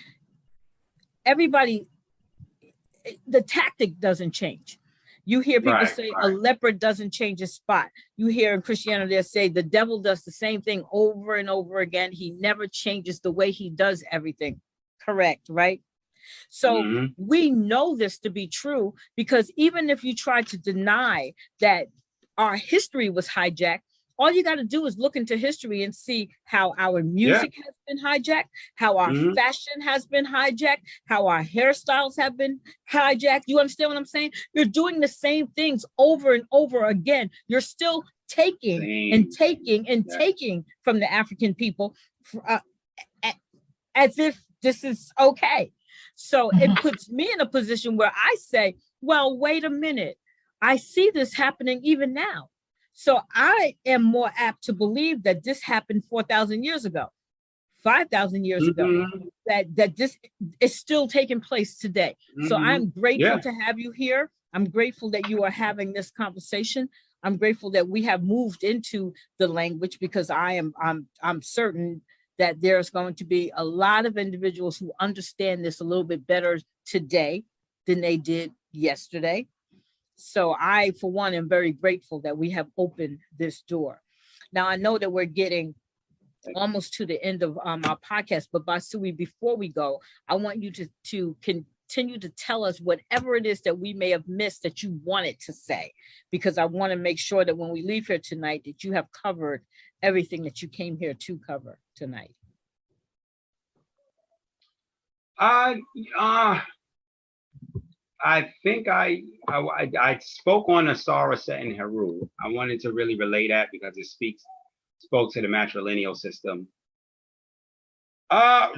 everybody, the tactic doesn't change. You hear people say a leopard doesn't change its spot. You hear in Christianity they say the devil does the same thing over and over again. He never changes the way he does everything. Correct, right? So we know this to be true, because even if you try to deny that our history was hijacked, all you got to do is look into history and see how our music has been hijacked, how our fashion has been hijacked, how our hairstyles have been hijacked. You understand what I'm saying? You're doing the same things over and over again. You're still taking and taking and taking from the African people as if this is okay. So it puts me in a position where I say, well, wait a minute. I see this happening even now. So I am more apt to believe that this happened 4,000 years ago, 5,000 years ago, that this is still taking place today. So I'm grateful to have you here. I'm grateful that you are having this conversation. I'm grateful that we have moved into the language, because I'm certain that there's going to be a lot of individuals who understand this a little bit better today than they did yesterday. So I, for one, am very grateful that we have opened this door. Now, I know that we're getting almost to the end of our podcast, but Basui, before we go, I want you to continue to tell us whatever it is that we may have missed that you wanted to say, because I want to make sure that when we leave here tonight, that you have covered everything that you came here to cover tonight. I think I spoke on Asara Set in Heru. I wanted to really relay that because it spoke to the matrilineal system.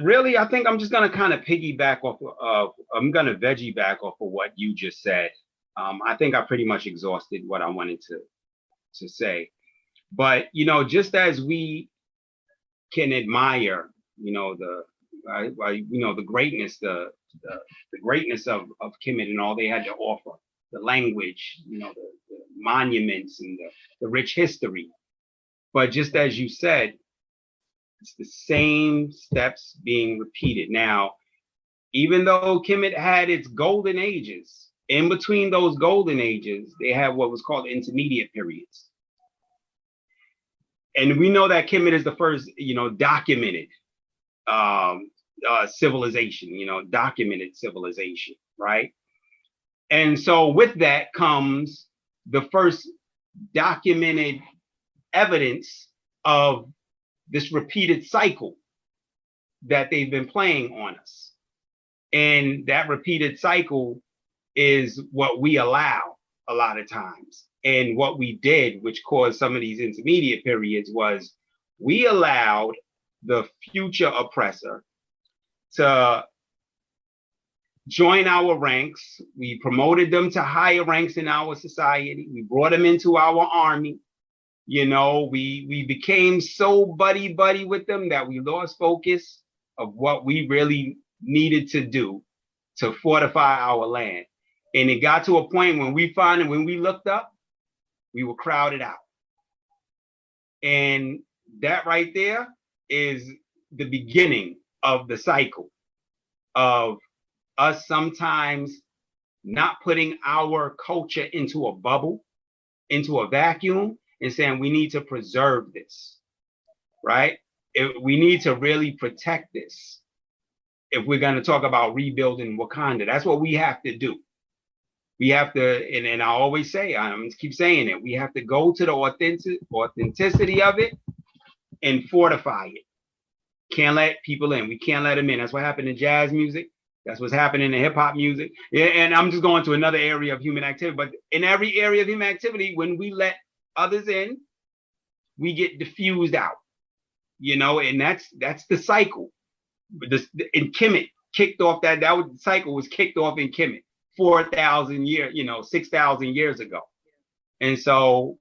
Really, I think I'm just gonna kind of piggyback off of, I'm gonna veggie back off of what you just said. I think I pretty much exhausted what I wanted to say. But, you know, just as we can admire, you know, the greatness, the greatness of Kemet and all they had to offer, the language, you know, the monuments and the rich history. But just as you said, it's the same steps being repeated. Now, even though Kemet had its golden ages, in between those golden ages, they had what was called intermediate periods. And we know that Kemet is the first, you know, documented civilization, you know, documented civilization, right? And so with that comes the first documented evidence of this repeated cycle that they've been playing on us. And that repeated cycle is what we allow a lot of times. And what we did, which caused some of these intermediate periods, was we allowed the future oppressor to join our ranks. We promoted them to higher ranks in our society. We brought them into our army. You know, we became so buddy with them that we lost focus of what we really needed to do to fortify our land. And it got to a point when we looked up, we were crowded out. And that right there is the beginning of the cycle of us sometimes not putting our culture into a bubble, into a vacuum, and saying we need to preserve this, right? We need to really protect this. If we're going to talk about rebuilding Wakanda, that's what we have to do. We have to, and I always say, I keep saying it, we have to go to the authenticity of it and fortify it. Can't let people in. We can't let them in. That's what happened in jazz music. That's what's happening in hip hop music. Yeah, and I'm just going to another area of human activity. But in every area of human activity, when we let others in, we get diffused out. You know, and that's the cycle. In Kemet, kicked off that cycle was kicked off in Kemet 4,000 years, you know, 6,000 years ago. And so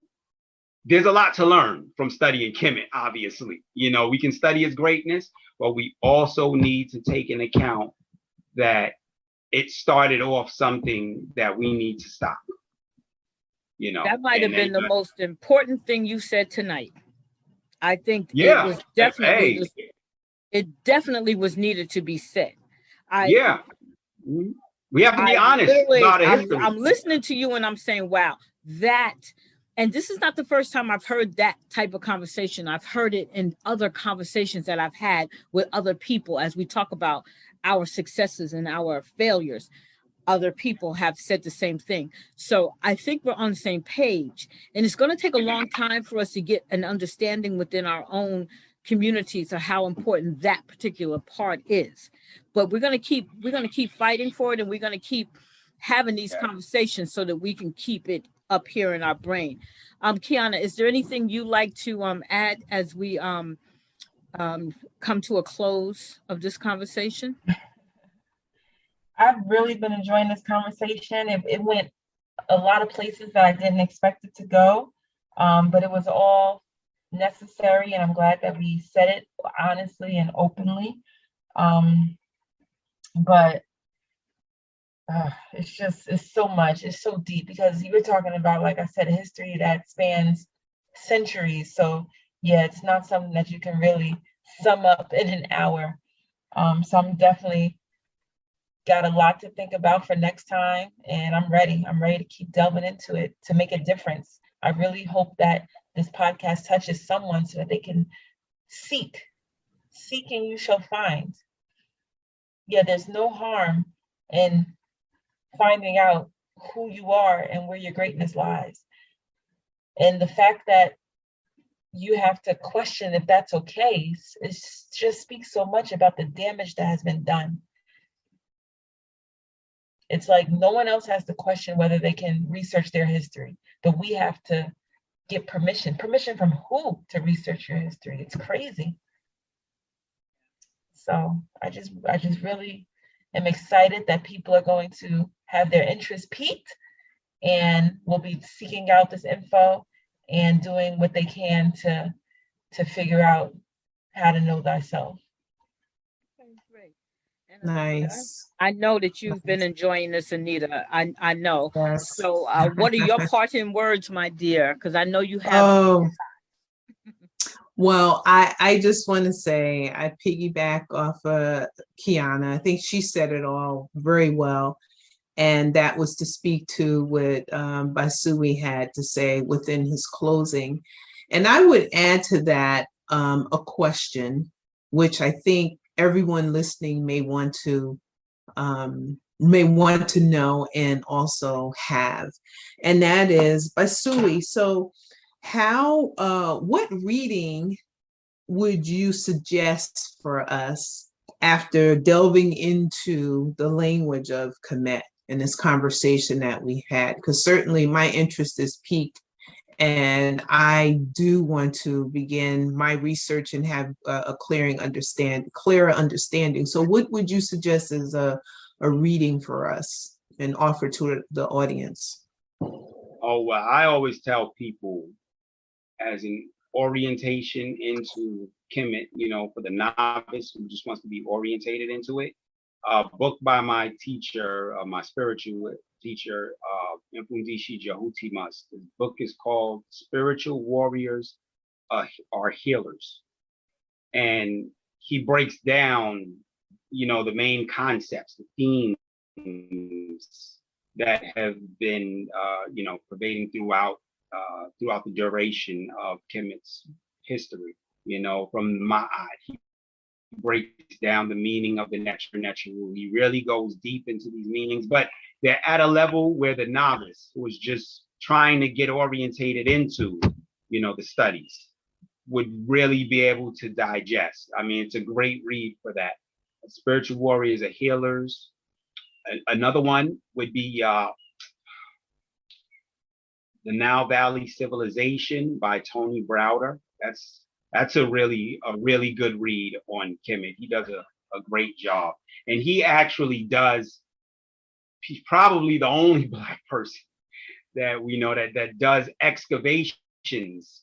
there's a lot to learn from studying Kemet, obviously. You know, we can study its greatness, but we also need to take into account that it started off something that we need to stop. You know, that might have been the most important thing you said tonight. I think it was definitely It definitely was needed to be said. Yeah. We have to be honest about the history. I'm listening to you and I'm saying, wow, that, and this is not the first time I've heard that type of conversation. I've heard it in other conversations that I've had with other people as we talk about our successes and our failures. Other people have said the same thing. So I think we're on the same page. And it's going to take a long time for us to get an understanding within our own communities of how important that particular part is. But we're going to keep fighting for it, and we're going to keep having these conversations so that we can keep it up here in our brain. Kiana, is there anything you like to add as we come to a close of this conversation? I've really been enjoying this conversation. It went a lot of places that I didn't expect it to go, but it was all necessary, and I'm glad that we said it honestly and openly. But it's so much, it's so deep, because you were talking about, like I said, a history that spans centuries. So yeah, it's not something that you can really sum up in an hour. So I'm definitely got a lot to think about for next time, and I'm ready to keep delving into it to make a difference. I really hope that this podcast touches someone so that they can seek and you shall find. Yeah, there's no harm in finding out who you are and where your greatness lies. And the fact that you have to question if that's okay, it just speaks so much about the damage that has been done. It's like no one else has to question whether they can research their history, but we have to get permission. Permission from who to research your history? It's crazy. So I just really am excited that people are going to have their interest piqued and will be seeking out this info and doing what they can to figure out how to know thyself. Nice. I know that you've been enjoying this, Anita. I know. Yes. So what are your parting words, my dear? Because I know you have. Oh, well, I just want to say I piggyback off of Kiana. I think she said it all very well. And that was to speak to what Basui had to say within his closing. And I would add to that a question, which I think everyone listening may want to know and also have. And that is, Basui, so what reading would you suggest for us after delving into the language of Kemet in this conversation that we had? Because certainly my interest is piqued, and I do want to begin my research and have a clearer understanding. So what would you suggest as a reading for us and offer to the audience? Oh, well, I always tell people as an orientation into Kemet, for the novice who just wants to be orientated into it, a book by my teacher, my spiritual teacher, Mfundishi Jahutimas. The book is called Spiritual Warriors Are Healers. And he breaks down, the main concepts, the themes that have been, pervading throughout the duration of Kemet's history. From Ma'at, he breaks down the meaning of the Nechu. He really goes deep into these meanings, but they're at a level where the novice who is just trying to get orientated into, the studies would really be able to digest. I mean, it's a great read for that. Spiritual Warriors are Healers. Another one would be The Nile Valley Civilization by Tony Browder. That's a really good read on Kemet. He does a great job. And he actually he's probably the only Black person that we know that does excavations.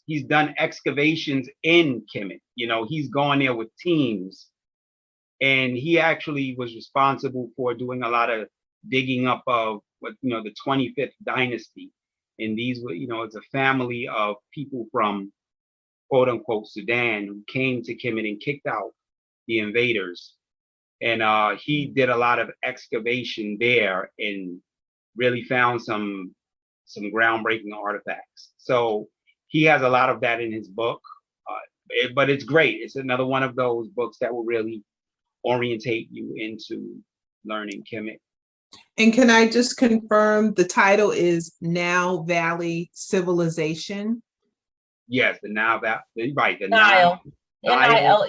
He's done excavations in Kemet. He's gone there with teams. And he actually was responsible for doing a lot of digging up of the 25th dynasty. And these were, it's a family of people from quote unquote Sudan who came to Kemet and kicked out, the invaders. And he did a lot of excavation there and really found some groundbreaking artifacts. So he has a lot of that in his book, but it's great. It's another one of those books that will really orientate you into learning Kemet. And can I just confirm the title is Nile Valley Civilization? Yes, the Nile Valley, right? The Nile, Nile.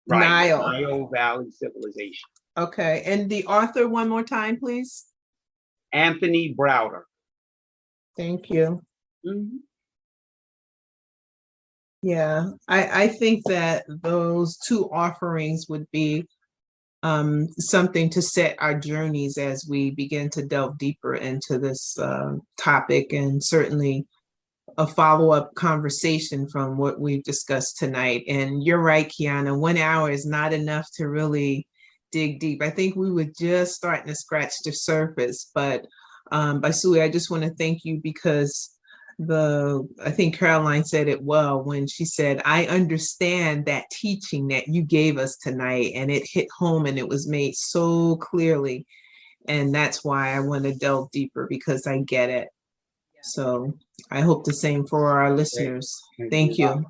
Right, Nile. Nile Valley Civilization. Okay, and the author one more time, please. Anthony Browder. Thank you. Mm-hmm. Yeah, I think that those two offerings would be something to set our journeys as we begin to delve deeper into this topic, and certainly a follow-up conversation from what we've discussed tonight. And you're right, Kiana, 1 hour is not enough to really dig deep. I think we were just starting to scratch the surface, but Basui, I just want to thank you because I think Caroline said it well when she said, I understand that teaching that you gave us tonight, and it hit home and it was made so clearly. And that's why I want to delve deeper, because I get it. So I hope the same for our listeners. Thank you.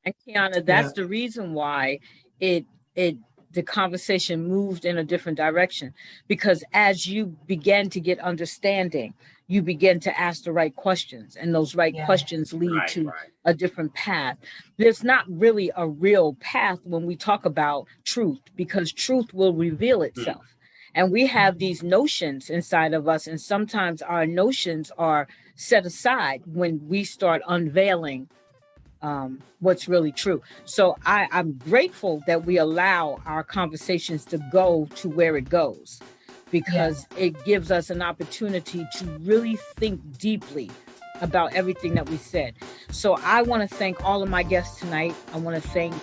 And Kiana, that's the reason why the conversation moved in a different direction, because as you began to get understanding, you begin to ask the right questions, and those right questions lead to a different path. There's not really a real path when we talk about truth, because truth will reveal itself. And we have these notions inside of us, and sometimes our notions are set aside when we start unveiling what's really true. So I'm grateful that we allow our conversations to go to where it goes, because it gives us an opportunity to really think deeply about everything that we said. So I want to thank all of my guests tonight. I want to thank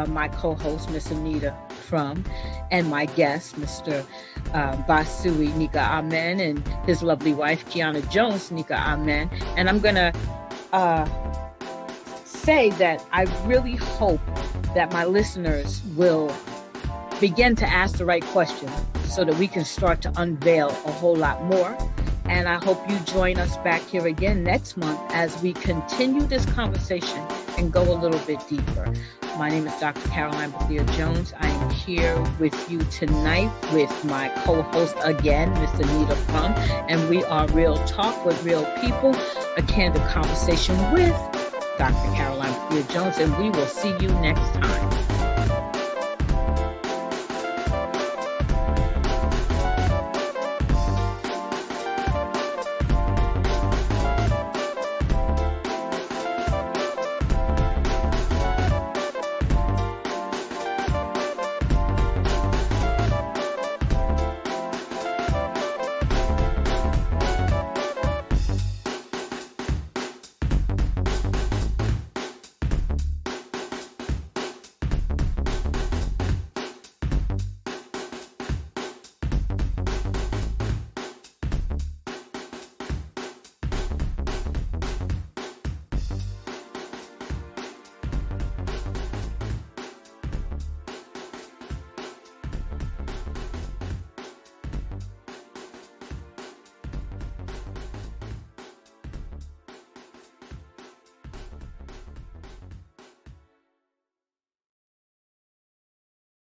my co-host, Miss Anita From, and my guest, Mr. Basui Nikaamen, and his lovely wife, Kiana Jones Nikaamen. And I'm going to say that I really hope that my listeners will begin to ask the right questions so that we can start to unveil a whole lot more. And I hope you join us back here again next month as we continue this conversation and go a little bit deeper. My name is Dr. Caroline Bethea-Jones. I am here with you tonight with my co-host again, Miss Anita From, and we are Real Talk with Real People, a candid conversation with Dr. Caroline Bethea-Jones, and we will see you next time.